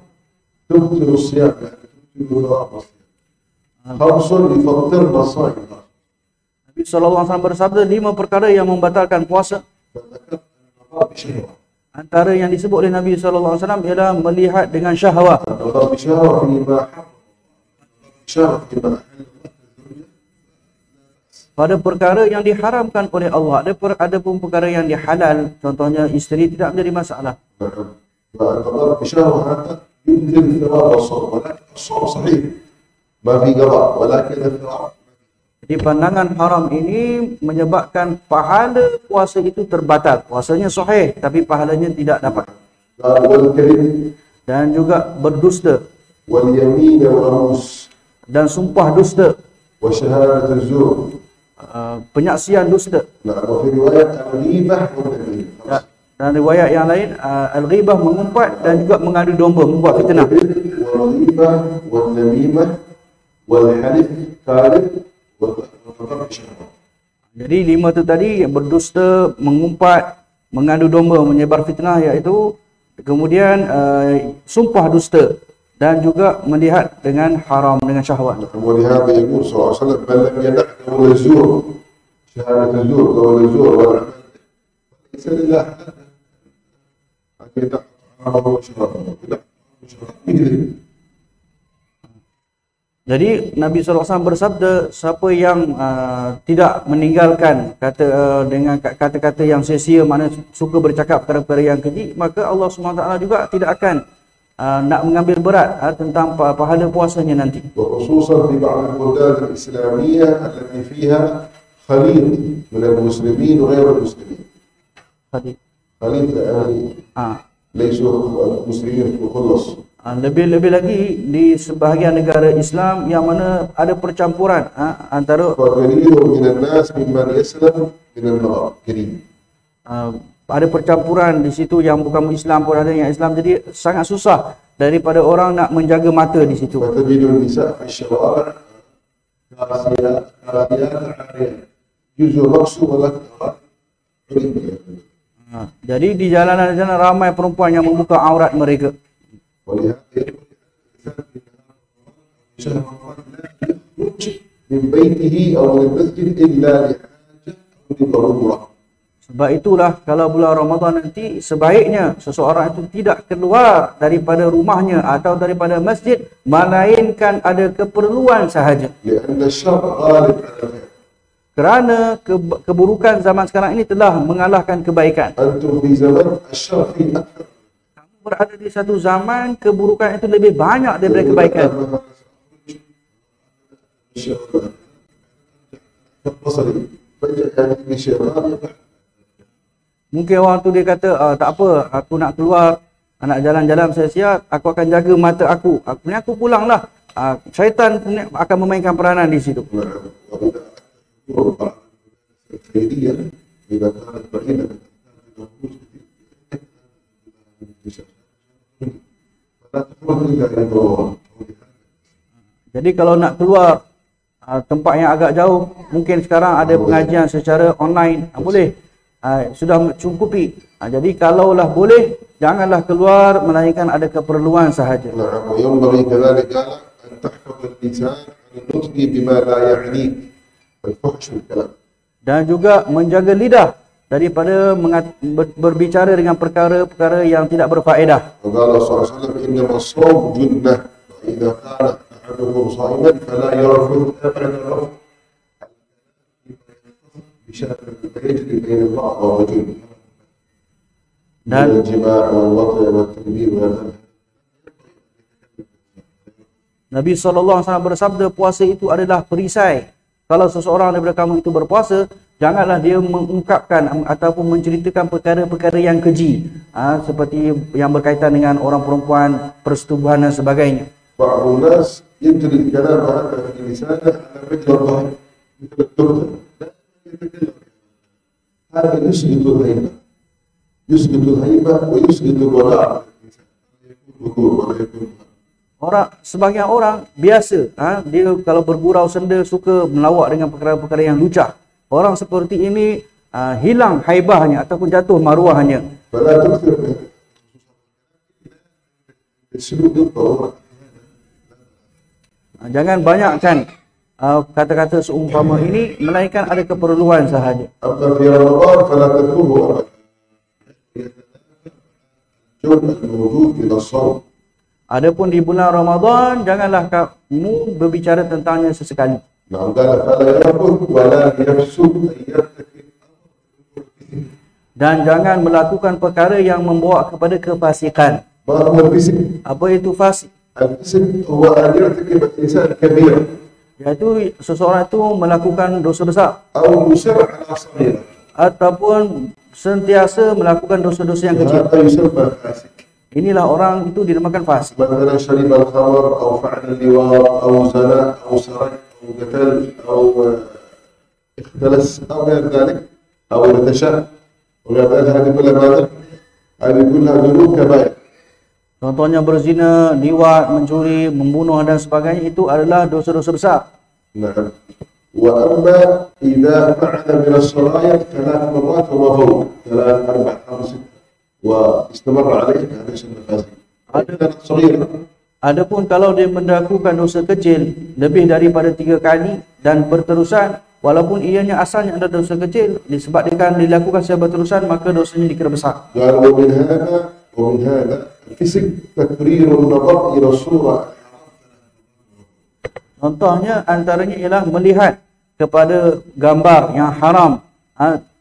تبطل الصيام يعني تبطل ثواب الصيام. خمس يفطرن الصائم. Nabi SAW bersabda 5 perkara yang membatalkan puasa. Antara yang disebut oleh Nabi SAW ialah melihat dengan syahwat. Pada perkara yang diharamkan oleh Allah, ada pun perkara yang dihalal, contohnya isteri, tidak menjadi masalah. فالقضاء بشهوة هذا يبطل ثواب الصوم ولكن الصوم صحيح ما في قضاء ولكن الثواب. Jadi pandangan haram ini menyebabkan pahala puasa itu terbatal. Puasanya sahih tapi pahalanya tidak dapat. Dan juga berdusta. واليمين والغموس. Dan sumpah dusta. وشهادة الزور. Penyaksian dusta. وفي رواية الغيبة والنميمة. Dan riwayat yang lain, al-ghibah, mengumpat dan juga mengadu domba, membuat fitnah. Wal-ghibah wal-namimah wal-halif kadhib wal-qadhab syahwat. Jadi 5 tu tadi, yang berdusta, mengumpat, mengadu domba, menyebar fitnah, iaitu kemudian sumpah dusta dan juga melihat dengan haram, dengan syahwat. ولهذا يقول صلى الله عليه وسلم من لم يدع قول الزور شهادة الزور قول الزور والعمل ليس لله يدع طعامه وشرابه يدع يكذب. Jadi Nabi SAW bersabda, siapa yang tidak meninggalkan dengan kata-kata yang sia-sia, mana suka bercakap perkara yang keji, maka Allah SWT juga tidak akan nak mengambil berat tentang pahala puasanya nanti. Khususan di beberapa buldan Islamiyah yang fiha khalid min al-muslimin wa ghair al-muslimin. Khalid yani laysu al-muslimin khullas. Lebih-lebih lagi di sebahagian negara Islam yang mana ada percampuran antara ada percampuran di situ, yang bukan Islam pun ada yang Islam, jadi sangat susah daripada orang nak menjaga mata di situ. Jadi di jalanan-jalanan ramai perempuan yang membuka aurat mereka. Sebab itulah kalau bulan Ramadan nanti, sebaiknya seseorang itu tidak keluar daripada rumahnya atau daripada masjid melainkan ada keperluan sahaja. Kerana keburukan zaman sekarang ini telah mengalahkan kebaikan. Kamu berada di satu zaman keburukan itu lebih banyak daripada kebaikan. Mungkin orang tu dia kata, tak apa, aku nak keluar, nak jalan-jalan sia-sia, aku akan jaga mata aku. Aku pulanglah. Syaitan akan memainkan peranan di situ. Jadi kalau nak keluar tempat yang agak jauh, mungkin sekarang ada pengajian secara online, boleh. Sudah mencukupi. Jadi kalaulah boleh, janganlah keluar melainkan ada keperluan sahaja. نعم وينبغي كذلك أن تحفظ اللسان عن النطق بما لا يعنيك الفحش والكلام. Dan juga menjaga lidah daripada berbicara dengan perkara-perkara yang tidak berfaedah. وقال صلى الله عليه وسلم إنما الصوم جنة وإذا كان أحدكم صائما فلا يرفث أبعد الرفث بشأن يجري بين المرء والرجل من الجماع والوطء والتكبير والذبح. Nabi SAW bersabda, puasa itu adalah perisai. Kalau seseorang daripada kamu itu berpuasa, janganlah dia mengungkapkan ataupun menceritakan perkara-perkara yang keji, seperti yang berkaitan dengan orang perempuan, persetubuhan dan sebagainya. بعض الناس يجري الكلام هذا في لسانه على وجه الظهر مثل الترتة لا يتكلم هذا يسقط الهيبة ويسقط الولاء ولا يكون Sebagian orang biasa, dia kalau bergurau senda suka melawak dengan perkara-perkara yang lucah. Orang seperti ini hilang haibahnya ataupun jatuh maruahnya. Jangan banyakkan kata-kata seumpama ini, melainkan ada keperluan sahaja. Adapun di bulan Ramadan, janganlah kamu berbicara tentangnya sesekali. Dan jangan melakukan perkara yang membawa kepada kefasikan. Apa itu fasik? Iaitu seseorang itu melakukan dosa besar ataupun sentiasa melakukan dosa-dosa yang kecil. Inilah orang itu dinamakan fasik. مثلا شرب الخمر أو فعل اللواط أو زنى أو سرق أو قتل أو اختلس أو غير ذلك أو ارتشى وغير ذلك هذه كلها ذنوب كبائر. Contohnya berzina, liwat, mencuri, membunuh dan sebagainya, itu adalah dosa-dosa besar. نعم. وأما إذا فعل من الصغائر 3 مرات وما فوق 3 4 5 6 واستمر عليه هذا يسمى فاسق. Adapun kalau dia melakukan dosa kecil lebih daripada 3 kali dan berterusan, walaupun ianya asalnya adalah dosa kecil, disebabkan dilakukan secara berterusan, maka dosanya dikira besar. ومن هذا الفسق تكرير النظر إلى الصورة. Contohnya antaranya ialah melihat kepada gambar yang haram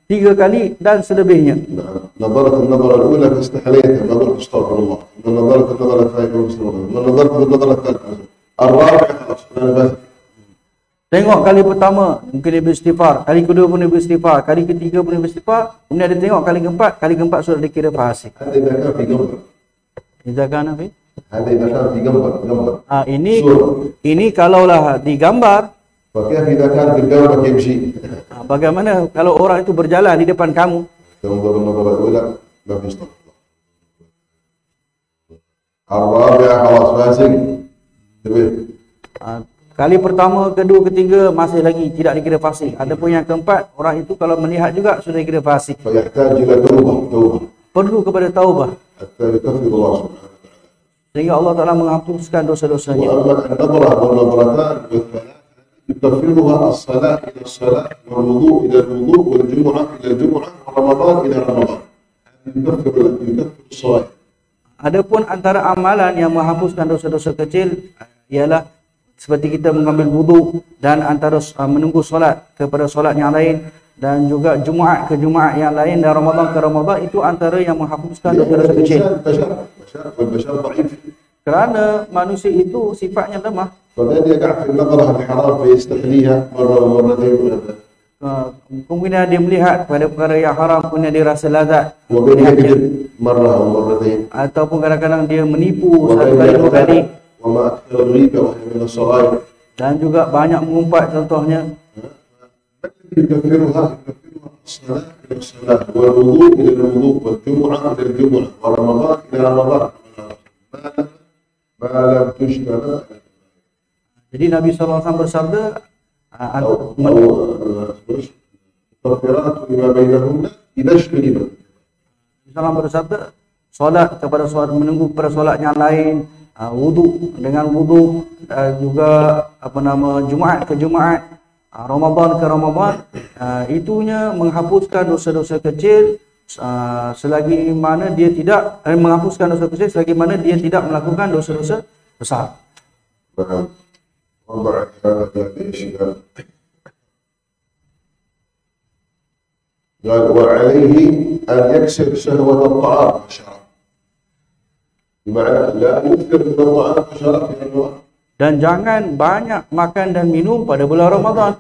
3 kali dan selebihnya. نظرت النظرة الأولى فاستحليتها ما قلت استغفر الله، من نظرت النظرة الثانية فاستغفر الله، من نظرت النظرة الثالثة، الرابعة خلاص أنا بس. Tengok kali pertama mungkin dia beristighfar, kali kedua pun dia beristighfar, kali ketiga pun dia beristighfar, kemudian dia tengok kali keempat sudah dikira fasik. هذا إذا كان في قنبر. إذا كان في؟ هذا إذا كان في قنبر. Ini kalaulah digambar. فكيف إذا كان في الدولة يمشي؟ Bagaimana kalau orang itu berjalan di depan kamu? تنظر النظرة الأولى ما في استغفر الله. الرابعة خلاص فاسق. انتبه. Kali pertama, kedua, ketiga masih lagi tidak dikira fasik. Adapun yang keempat, orang itu kalau melihat juga sudah dikira fasik. فيحتاج إلى توبة. Perlu kepada taubah. حتى يكفر الله سبحانه وتعالى. Sehingga Allah Ta'ala menghapuskan dosa-dosanya. وأما النظرة والنظرتان والثلاث يكفرها الصلاة إلى الصلاة والوضوء إلى الوضوء والجمعة إلى الجمعة ورمضان إلى رمضان. يكفر الصلاة. Adapun antara amalan yang menghapuskan dosa-dosa kecil ialah seperti kita mengambil wudu dan antara menunggu solat kepada solat yang lain dan juga Jumaat ke Jumaat yang lain dan Ramadan ke Ramadan, itu antara yang menghapuskan dosa-dosa kecil. Kerana manusia itu sifatnya lemah. Kemudian dia melihat pada perkara yang haram, kemudian dia rasa lazat, ataupun kadang-kadang dia menipu 1 kali 2 kali, dan juga banyak mengumpat contohnya. الصلاة إلى الصلاة والوضوء إلى الوضوء والجمعة إلى الجمعة ورمضان إلى رمضان ما لم تشتغل. Jadi Nabi SAW bersabda, أو مغفرات لما بينهن إذا اجتنبت. Nabi bersabda, solat kepada solat, menunggu kepada solat yang lain, wudu dengan wudu, juga Jumaat ke Jumaat, Ramadan ke Ramadan, itunya menghapuskan dosa-dosa kecil selagi mana dia tidak menghapuskan dosa kecil selagi mana dia tidak melakukan dosa-dosa besar. وضع هذا ايش قال وعليه ان يكسر شهوة الطعام والشراب. بمعنى لا يكثر من الطعام والشراب في رمضان. Dan jangan banyak makan dan minum pada bulan Ramadan.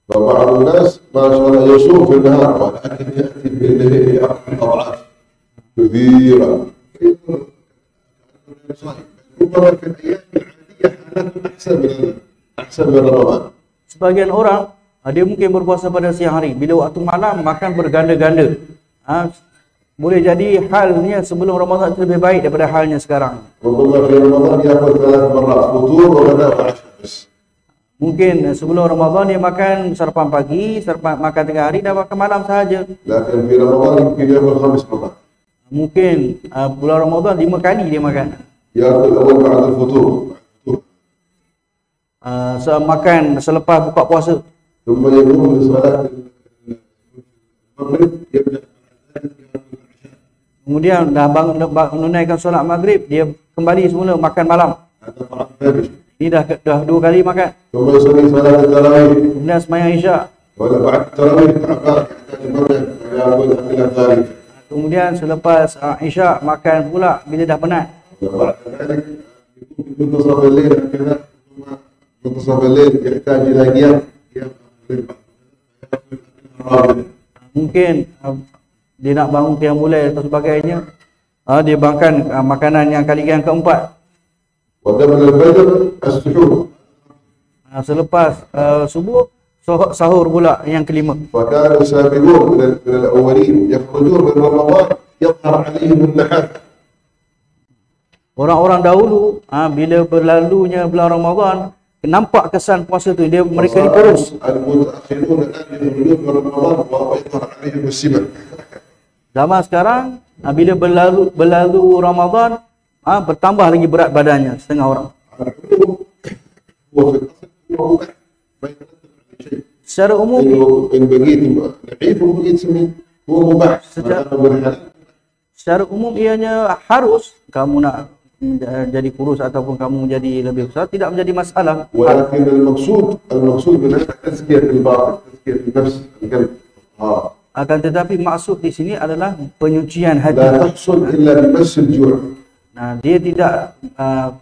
فبعض الناس ما شاء الله يصوم في النهار ولكن ياتي بالليل ياكل اضعاف كثيره. ربما في الايام العاديه حالته احسن من رمضان. Sebagian orang dia mungkin berpuasa pada siang hari, bila waktu malam makan berganda-ganda. Boleh jadi halnya sebelum Ramadan itu lebih baik daripada halnya sekarang. ربما في رمضان ياكل 3 مرات فطور وغداء وعشاء بس. Mungkin sebelum Ramadan dia makan sarapan pagi, sarapan makan tengah hari dan makan malam sahaja. لكن في رمضان يمكن ياكل 5 مرات. Mungkin bulan Ramadan 5 kali dia makan. ياكل اول بعد الفطور. Makan selepas buka puasa. ثم يقوم لصلاة المغرب يبدأ. Kemudian dah menunaikan solat maghrib, dia kembali semula makan malam. هذا طعام ثابت. Ini dah 2 kali makan. ثم يصلي صلاة التراويح. Kemudian sembahyang Isyak. ولا بعد التراويح تعبان يحتاج مرة ياكل أكلة ثالثة. Kemudian selepas Isyak makan pula bila dah penat. وبعد ذلك يكون في منتصف الليل هكذا ثم منتصف الليل يحتاج إلى قيام Mungkin dia nak bangun qiyam mulai atau sebagainya. Dia makan makanan yang kali yang keempat. وقبل الفجر السحور. Selepas subuh sahur pula yang kelima. وكانوا يسابقون من الأولين يخرجون من رمضان يظهر عليهم النحاس. Orang-orang dahulu bila berlalunya bulan Ramadan, nampak kesan puasa tu, mereka ni kurus. المتأخرون الآن يخرجون من رمضان ويظهر عليهم السمن. Zaman sekarang bila berlalu Ramadan, bertambah lagi berat badannya setengah orang. هو في الأصل هو ما يترتب على شيء. Secara umum إن بقيت نحيف وبقيت سمين هو مباح. Secara umum ianya harus kamu nak jadi kurus ataupun kamu jadi lebih besar, tidak menjadi masalah. ولكن المقصود من هذا تزكية الباطن، تزكية النفس، القلب. Akan tetapi maksud di sini adalah penyucian لا hati. تحصل إلا بمس الجوع. Dia tidak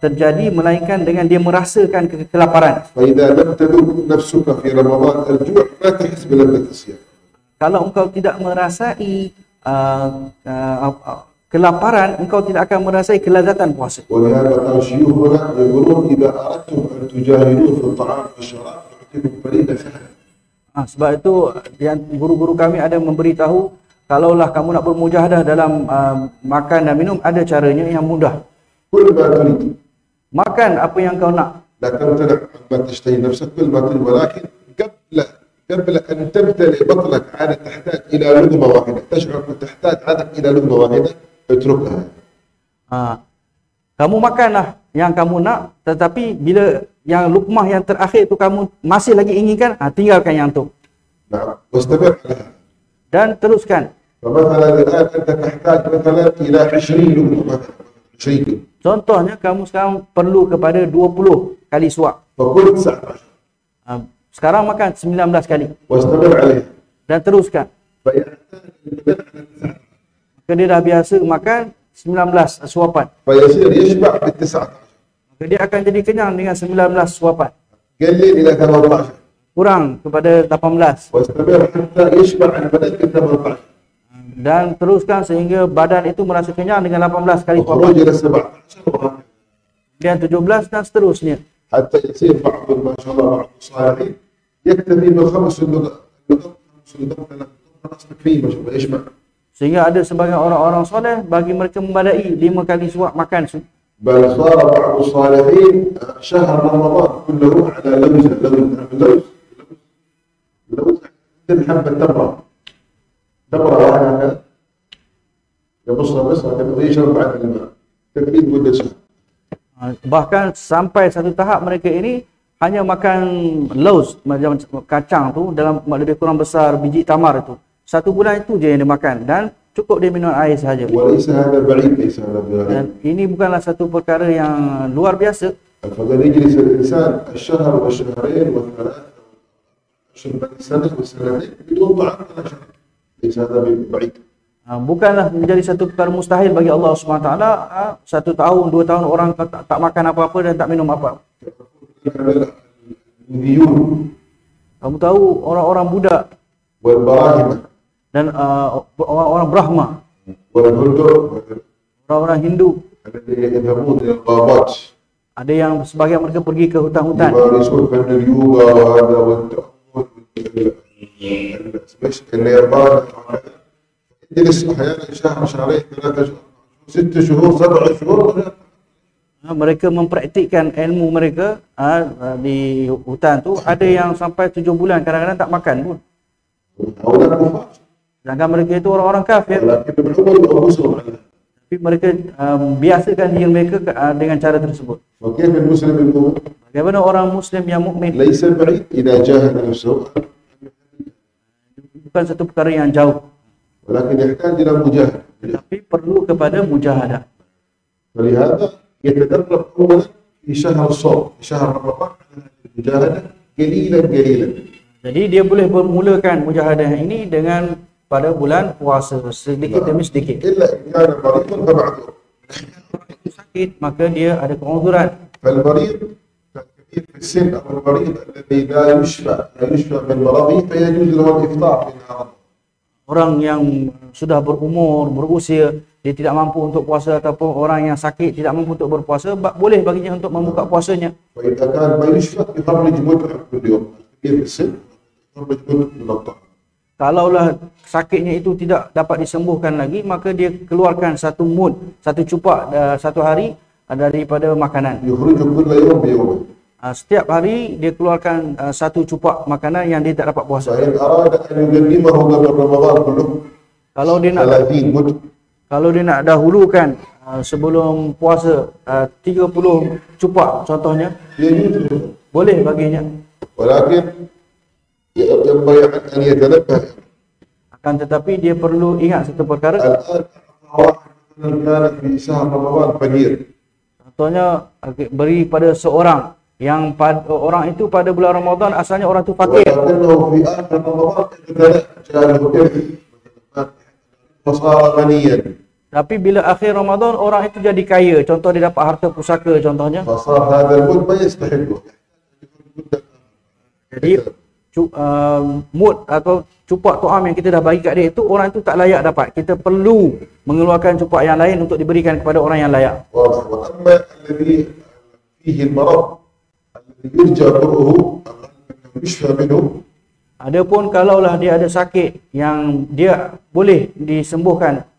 terjadi melainkan dengan dia merasakan kelaparan. فإذا لم تذوق نفسك في رمضان الجوع ما تحس بلذة الصيام. Kalau engkau tidak merasai kelaparan, engkau tidak akan merasai kelazatan puasa. ولهذا قال شيوخنا يقولون إذا أردتم أن تجاهدوا في الطعام والشراب نعطيكم فريدة سهلة. Sebab itu guru-guru kami ada memberitahu, kalaulah kamu nak bermujahadah dalam makan dan minum, ada caranya yang mudah. كل ما تريد. Makan apa yang kau nak. لا تمتنع عما تشتهي نفسك كل ما تريد، ولكن قبل أن تمتلئ بطنك عادة تحتاج إلى لقمة واحدة، تشعر أن تحتاج عادة إلى لقمة واحدة اتركها. Kamu makanlah yang kamu nak, tetapi bila yang lukmah yang terakhir tu kamu masih lagi inginkan, tinggalkan yang tu. نعم واستمر على هذا. Dan teruskan. فمثلا الآن أنت تحتاج مثلا إلى 20 لقمة مثلا 20. Contohnya kamu sekarang perlu kepada 20 kali suap. فكل 19. Sekarang makan 19 kali. واستمر عليها. Dan teruskan. فيحتاج البدن على 19. Maka dia dah biasa makan 19 suapan. فيصير يشبع بال19. Maka dia akan jadi kenyang dengan 19 suapan. قلل إلى 18. Kurang kepada 18. واستمر حتى يشبع البدن بال18. Dan teruskan sehingga badan itu merasa kenyang dengan 18 kali suapan. وخروج إلى 17 وهكذا. Kemudian 17 dan seterusnya. حتى يصير بعض ما شاء الله بعض الصالحين يكتفي بالخمس لقط 5 لقط 3 لقط خلاص تكفيه ما شاء الله يشبع. Sehingga ada sebagian orang-orang soleh bagi mereka membadai 5 kali suap makan بل صار بعض الصالحين شهر رمضان كله على لوز مثل حبة تمرة واحدة هكذا يبصها بس هكذا ويشرب بعد الماء تكفيه مدة شهر. Bahkan sampai satu tahap mereka ini hanya makan laus macam kacang tu dalam lebih kurang besar biji tamar itu. Satu bulan itu je yang dia makan dan cukup dia minum air sahaja. Dan ini bukanlah satu perkara yang luar biasa. فقد يجلس الإنسان الشهر والشهرين والثلاثة والسنة والسنتين بدون طعام ولا شراب. ليس هذا بعيد. Bukanlah menjadi satu perkara mustahil bagi Allah SWT. 1 tahun, 2 tahun orang tak makan apa-apa dan tak minum apa. Kamu tahu orang-orang Buddha dan orang-orang Brahma, orang-orang Hindu, ada yang sebagian mereka pergi ke hutan-hutan. Mereka mempraktikkan ilmu mereka di hutan tu. Ada yang sampai 7 bulan kadang-kadang tak makan pun. Sedangkan mereka itu orang-orang kafir. Tapi mereka biasakan diri mereka dengan cara tersebut. Bagaimana orang Muslim yang mukmin? Bukan satu perkara yang jauh. Tapi perlu kepada mujahadah. ولهذا يتدرب أولا في شهر الصوم في شهر رمضان المجاهدة قليلا. Jadi dia boleh bermulakan mujahadah ini dengan pada bulan puasa sedikit demi sedikit. إلا إن كان مريضا فمعذور. Sakit maka dia ada keuzran. فالمريض الكبير في السن أو المريض الذي لا يشفى من مرضه فيجوز له الإفطار في نهار. Orang yang sudah berumur, berusia, dia tidak mampu untuk puasa ataupun orang yang sakit tidak mampu untuk berpuasa, boleh baginya untuk membuka puasanya. وإذا كان ما يشفى يخرج مدة كل يوم. الكبير في السن يخرج مدة من الطعام. Kalaulah sakitnya itu tidak dapat disembuhkan lagi, maka dia keluarkan satu mud, satu cupak satu hari daripada makanan. يخرج كل يوم بيوم. Setiap hari dia keluarkan satu cupak makanan yang dia tak dapat puasa. فإن أراد أن يقدمه قبل رمضان كله Kalau dia nak 30 مد. Kalau dia nak dahulukan sebelum puasa 30 cupak contohnya, boleh baginya. ولكن ينبغي أن يتنبه. Akan tetapi dia perlu ingat satu perkara. الآن كان في شهر رمضان فقير. Contohnya beri pada seorang yang orang itu pada bulan Ramadan asalnya orang itu fakir. ولكنه في آخر رمضان جاء له إرث فصار غنيا. Tapi bila akhir Ramadan orang itu jadi kaya, contoh dia dapat harta pusaka contohnya. فصار هذا المد ما يستحقه. Jadi mud atau cupak tuam yang kita dah bagi kat dia itu orang itu tak layak dapat. Kita perlu mengeluarkan cupak yang lain untuk diberikan kepada orang yang layak. وأما الذي فيه المرض الذي يرجى برؤه يشفى منه. Adapun kalaulah dia ada sakit yang dia boleh disembuhkan,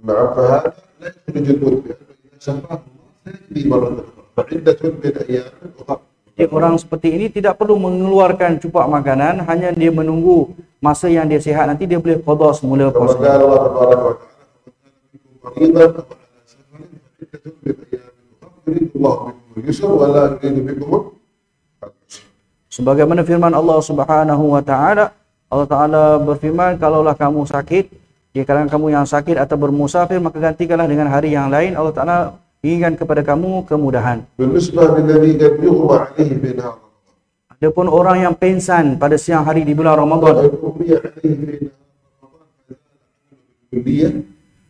نعم فهذا لا يخرج المد لأنه إذا شفاه الله سيجري مرة أخرى فعدة من أيام أخرى. Jadi orang seperti ini tidak perlu mengeluarkan cupak makanan, hanya dia menunggu masa yang dia sihat, nanti dia boleh qada semula كما puasa. قال الله تبارك وتعالى مريضا أو على سفر فعدة من أيام أخرى يريد الله بكم اليسر ولا يريد بكم العسر. Sebagaimana firman Allah Subhanahu wa taala, Allah Taala berfirman, kalaulah kamu sakit, di kalangan kamu yang sakit atau bermusafir, maka gantikanlah dengan hari yang lain. Allah Taala inginkan kepada kamu kemudahan. بالنسبة للذي قد يغمى عليه في نهار رمضان Adapun orang yang pengsan pada siang hari di bulan Ramadan, وأغمي عليه في نهار رمضان بالكلية.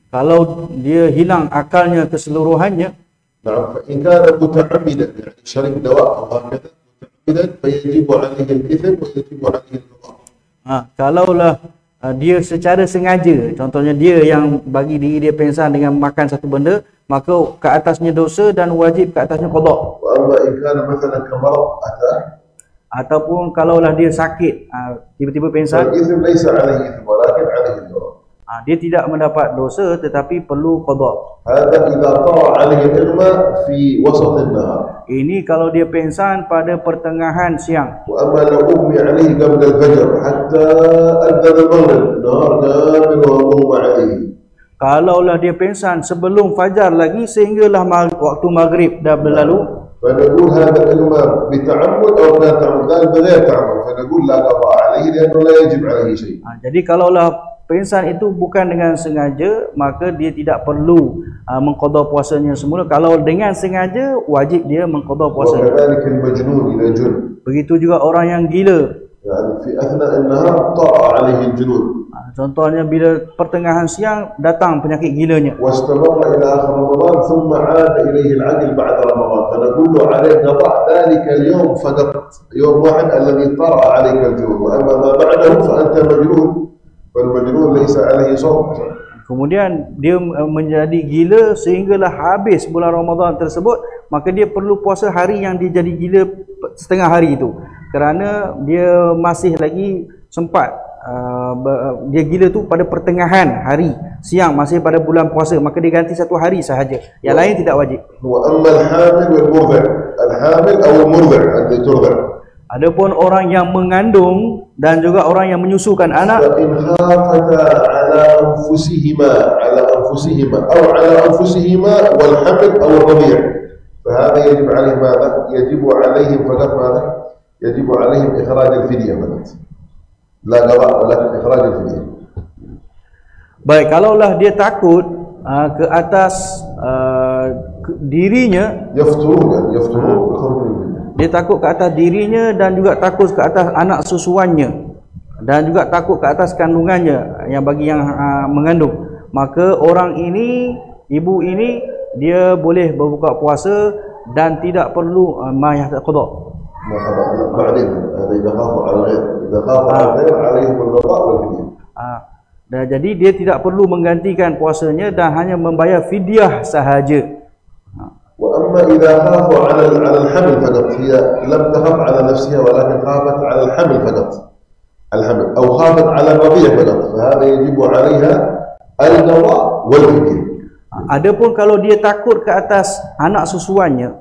kalau dia hilang akalnya keseluruhannya, نعم فإن كان متعمدا يعني شرب دواء أو هكذا متعمدا فيجب عليه الإثم ويجب عليه القضاء. kalaulah dia secara sengaja, contohnya dia yang bagi diri dia pengsan dengan makan satu benda, maka ke atasnya dosa dan wajib ke atasnya qada. وأما إن كان مثلا كمرض أتى Ataupun kalaulah dia sakit, tiba-tiba pengsan, فالإثم ليس عليه إثم ولكن عليه الدواء. Dia tidak mendapat dosa tetapi perlu qada. هذا إذا طرأ عليه الإغماء في وسط النهار. Ini kalau dia pengsan pada pertengahan siang. وأما لو أغمي عليه قبل الفجر حتى أذن المغرب نهار كامل وهو مغمى عليه. Kalaulah dia pengsan sebelum fajar lagi sehinggalah waktu maghrib dah berlalu, فنقول هذا الإغماء بتعمد أو كان تعمد، لا بغير تعمد، فنقول لا قضاء عليه لأنه لا يجب عليه شيء. Jadi kalaulah pengsan itu bukan dengan sengaja, maka dia tidak perlu mengqada puasanya semula. Kalau dengan sengaja, wajib dia mengqada puasanya. وكذلك المجنون إذا جن. Begitu juga orang yang gila. يعني في أثناء النهار طرأ عليه الجنون. Contohnya bila pertengahan siang datang penyakit gilanya. واستمر إلى آخر رمضان ثم عاد إليه العقل بعد رمضان، فنقول له عليك قضاء ذلك اليوم فقط، يوم واحد الذي طرأ عليك الجنون، وأما ما بعده فأنت مجنون، والمجنون ليس عليه صوم. Kemudian dia menjadi gila sehinggalah habis bulan Ramadan tersebut, maka dia perlu puasa hari yang dia jadi gila setengah hari itu. Kerana dia masih lagi sempat dia gila tu pada pertengahan hari siang, masih pada bulan puasa, maka dia ganti satu hari sahaja. Yang lain tidak wajib. وأما الحامل والمرضع، الحامل أو المرضع التي ترضع. Adapun orang yang mengandung dan juga orang yang menyusukan anak, فإن خافتا على أنفسهما أو على أنفسهما والحمل أو الرضيع، فهذا يجب عليه ماذا؟ يجب عليهم فقط ماذا؟ يجب عليهم إخراج الفدية فقط، لا قضاء ولكن إخراج الفدية. baik, kalaulah dia takut ke atas dirinya, يفطرون يخرجون الفدية. dia takut ke atas dirinya dan juga takut ke atas anak susuannya dan juga takut ke atas kandungannya yang bagi yang mengandung, maka orang ini, ibu ini, dia boleh berbuka puasa dan tidak perlu mayah qada. بعدين هذا إذا خافوا على الغير، إذا خافوا على الغير عليهم القضاء والفدية. Dan jadi dia tidak perlu menggantikan puasanya dan hanya membayar fidyah sahaja. وأما إذا خافوا على الحمل فقط، هي لم تخف على نفسها ولكن خافت على الحمل فقط، الحمل أو خافت على الرضيع فقط، فهذا يجب عليها القضاء والفدية. Adapun kalau dia takut ke atas anak susuannya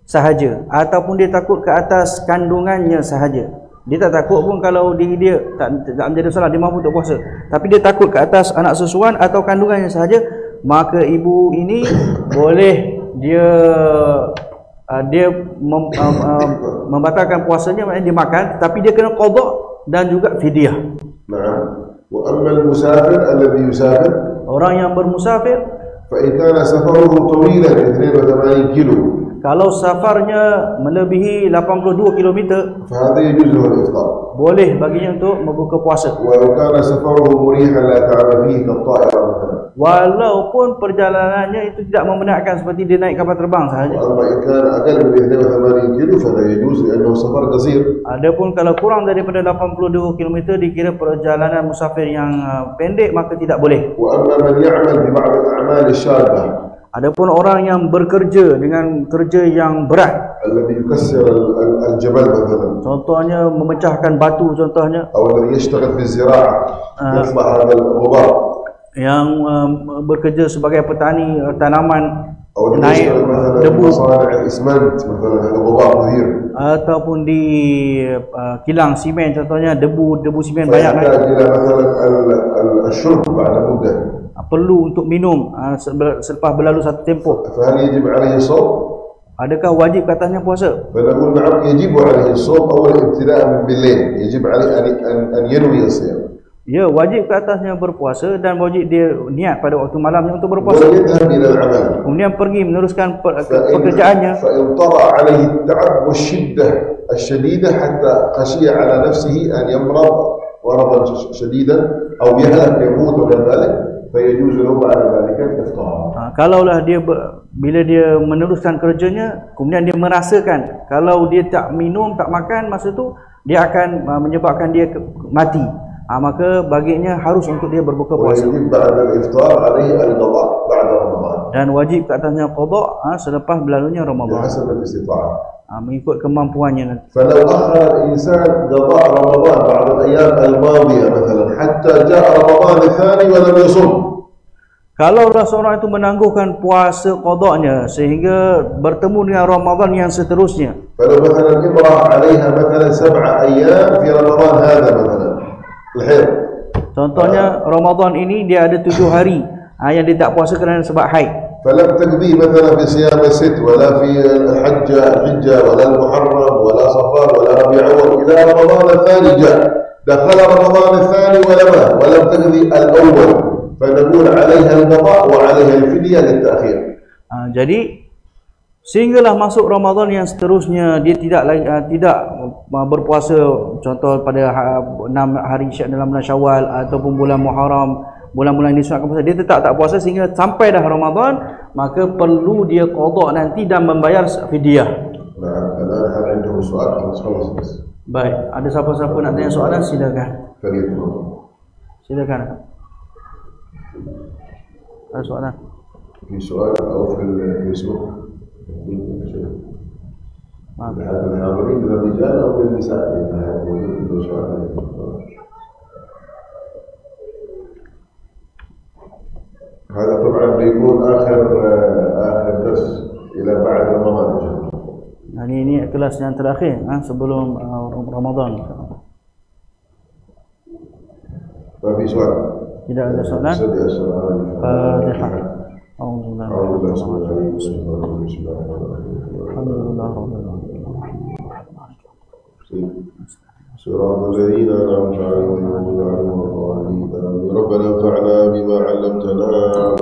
sahaja ataupun dia takut ke atas kandungannya sahaja, dia tak takut pun kalau diri dia tak menjadi salah, dia mampu untuk puasa, tapi dia takut ke atas anak susuan atau kandungannya sahaja, maka ibu ini boleh dia membatalkan puasanya, maknanya dia makan, tapi dia kena qada dan juga fidyah. نعم. وأما المسافر الذي يسافر، orang yang bermusafir, فإن كان سفره طويلا 82 كيلو، kalau safarnya melebihi 82 km, فهذا يجوز له الإفطار. boleh baginya untuk membuka puasa. ولو كان سفره مريحا لا تعب فيه كالطائرة مثلا. Walaupun perjalanannya itu tidak membenarkan seperti dia naik kapal terbang sahaja. وأما إن كان أقل من 82 كيلو فلا يجوز لأنه سفر قصير. Adapun kalau kurang daripada 82 km dikira perjalanan musafir yang pendek, maka tidak boleh. وأما من يعمل ببعض الأعمال الشاقة، Adapun orang yang bekerja dengan kerja yang berat, الذي يكسر الجبل مثلا، contohnya memecahkan batu, contohnya أو الذي يشتغل في الزراعة يطلع هذا الغبار، yang bekerja sebagai petani tanaman, أو الذي naik يشتغل مثلا في debu, مصانع الإسمنت مثلا، هذا غبار كثير، ataupun di kilang simen, contohnya debu simen banyak naik, فيحتاج إلى مثلا الشرب بعد مدة، perlu untuk minum selepas berlalu satu tempoh. فهل يجب عليه الصوم؟ Adakah wajib ke atasnya puasa? فنقول نعم يجب عليه الصوم أول ابتداء من بالليل، يجب عليه أن ينوي الصيام. Ya, wajib ke atasnya berpuasa dan wajib dia niat pada waktu malamnya untuk berpuasa. ويذهب إلى العمل. Kemudian pergi meneruskan pekerjaannya. فإن طرأ عليه التعب والشدة الشديدة حتى خشي على نفسه أن يمرض مرضا شديدا أو يهلك يموت وغير ذلك، فيجوز له بعد ذلك الإفطار. Kalaulah dia bila dia meneruskan kerjanya, kemudian dia merasakan kalau dia tak minum, tak makan masa tu, dia akan menyebabkan dia mati, maka baginya harus untuk dia berbuka puasa. ويجب بعد الإفطار عليه القضاء بعد رمضان. Dan wajib ke atasnya qada selepas berlalunya Ramadan. بحسب الاستطاعة. mengikut kemampuannya nanti. فلو أخر الإنسان قضاء رمضان بعد الأيام الماضية مثلا حتى جاء رمضان الثاني ولم يصم. Kalau seorang itu menangguhkan puasa qadanya sehingga bertemu dengan Ramadan yang seterusnya. فلو مثلا امرأة عليها مثلا 7 أيام في رمضان هذا مثلا الحيض. Contohnya Ramadan ini dia ada 7 hari yang dia tak puasa kerana sebab haid. فلم تقضي مثلا في صيام الست ولا في الحجة ولا المحرم ولا صفر ولا ربيع أول إلى رمضان الثاني جاء دخل رمضان الثاني ولم تقضي الأول فنقول عليها القضاء وعليها الفدية للتأخير. Jadi sehinggalah masuk Ramadan yang seterusnya dia tidak berpuasa, contoh pada 6 hari dalam bulan Syawal ataupun bulan Muharram, bulan-bulan ini disunatkan puasa, dia tetap tak puasa sehingga sampai dah Ramadan, maka perlu dia qada nanti dan membayar fidyah. Nah, ada yang soal, baik, ada siapa-siapa nak tanya soalan silakan. Silakan. Ada soalan? في سؤال أو في الفيسبوك أحد الحاضرين من الرجال أو من النساء هذا طبعا بيكون آخر درس إلى بعد رمضان إن شاء الله. Ini kelas yang terakhir sebelum Ramadan. ما في سؤال؟ Tidak ada soalan? Fatihah. Alhamdulillah. صراط الذين أنعمت عليهم ربنا انفعنا بما علمتنا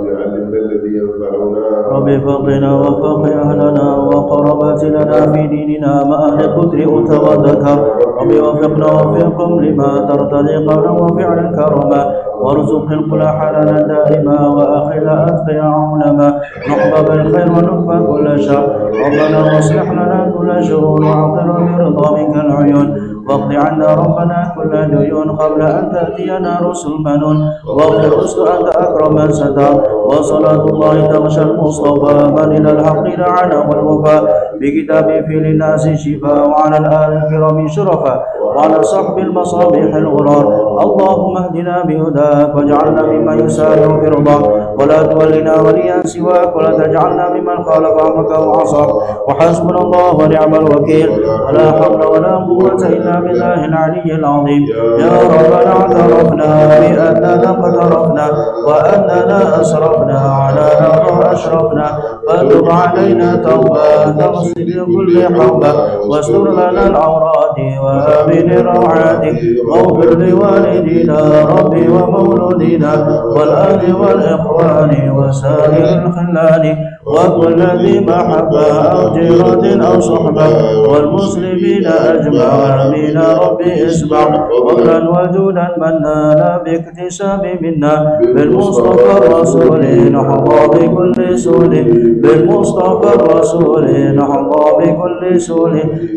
وعلمنا الذي ينفعنا رب فقنا وفق أهلنا وقربات لنا في ديننا مع أهل القدر أنثى وذكر رب وفقنا وفقهم لما ترتضي قولا وفعلا كرما وارزق القلى حلالا دائما وأخذ أتقيا علما نقبل بالخير ونكفى كل شر ربنا واصلح لنا كل شرور وعطر برضا منك العيون واقض عنا ربنا كل ديون قبل أن تأتينا رسل منون واغفر رسل أنت أكرم من ستر وصلاة الله تغشى المصطفى من إلى الحق دعانا والوفاء بكتابه في للناس شفاء وعلى الآل الكرام شرفا وعلى صحب المصابيح الغرار اللهم اهدنا بهداك واجعلنا ممن يسارع في رضاك ولا تولنا وليا سواك ولا تجعلنا ممن خالف أمرك وعصاك وحسبنا الله ونعم الوكيل ولا حول ولا قوة إلا بالله العلي العظيم يا ربنا اعترفنا بأننا اقترفنا وأننا أسرفنا على نار أشرفنا فتب علينا توبة تغسل كل حوبة واستر لنا العورات وآمن روعات واغفر لوالدينا ربي ومولودينا والأهل والإخوان وسائر الخلان وكل ذي محبة أو جيرة أو صحبة والمسلمين أجمعين ربي اسمع وفلا وجودا منانا باكتساب منا بالمصطفى الرسول نحظى بكل سول بالمصطفى الرسول نحظى بكل سول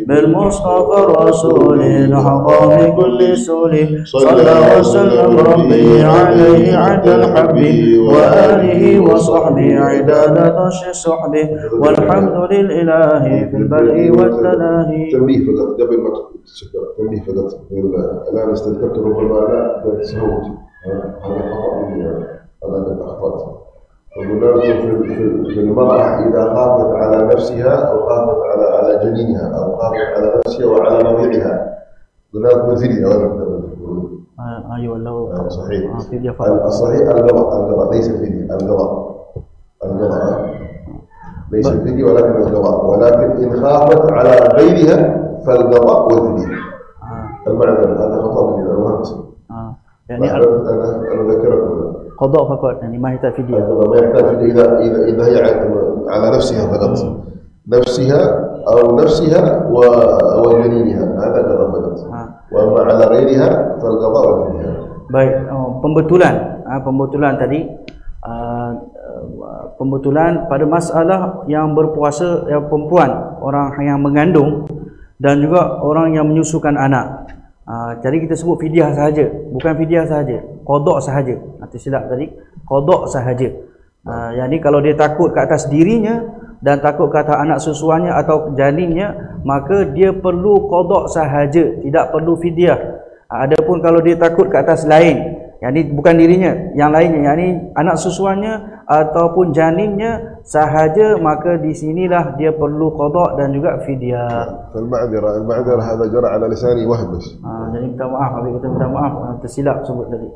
بالمصطفى الرسول نحظى بكل سول صلى وسلم ربي عليه عند الحب وآله وصحبه عدادة الصحب والحمد لله في البدء والتناهي. تنبيه فقط قبل ما تسكر، تنبيه فقط الآن استذكرت ربما لا تسهوت هذا خطأ مني أنا قد أخطأت. فقلنا في المرأة إذا خافت على نفسها أو خافت على جنينها أو خافت على نفسها وعلى رضيعها قلنا لكم فدية ولا أيوة لو صحيح. الصحيح القضاء ليس فدية، القضاء ليس الفدية ولكن القضاء، ولكن إن خافت على غيرها فالقضاء والفدية. المعنى هذا خطأ مني أنا وهمت. يعني أنا ذكركم قضاء فقط يعني ما يحتاج فدية. ما يحتاج فدية إذا هي على نفسها فقط، نفسها وجنينها هذا قضاء فقط. وأما على غيرها فالقضاء والفدية. Baik, pembetulan tadi. Pembetulan pada masalah yang berpuasa yang perempuan, orang yang mengandung dan juga orang yang menyusukan anak. Jadi kita sebut fidyah sahaja, bukan fidyah sahaja, qada sahaja. Nanti silap tadi, qada sahaja. Jadi kalau dia takut ke atas dirinya, dan takut kata anak susuannya atau janinnya, maka dia perlu qada sahaja, tidak perlu fidyah. Adapun kalau dia takut ke atas lain, yakni bukan dirinya, yang lainnya, yakni anak susuannya ataupun janinnya sahaja, maka di sinilah dia perlu qada dan juga fidyah. Al-ma'dzirah hadha jara ala lisani wahbis. Jadi minta maaf, habis kita minta maaf tersilap sebut tadi.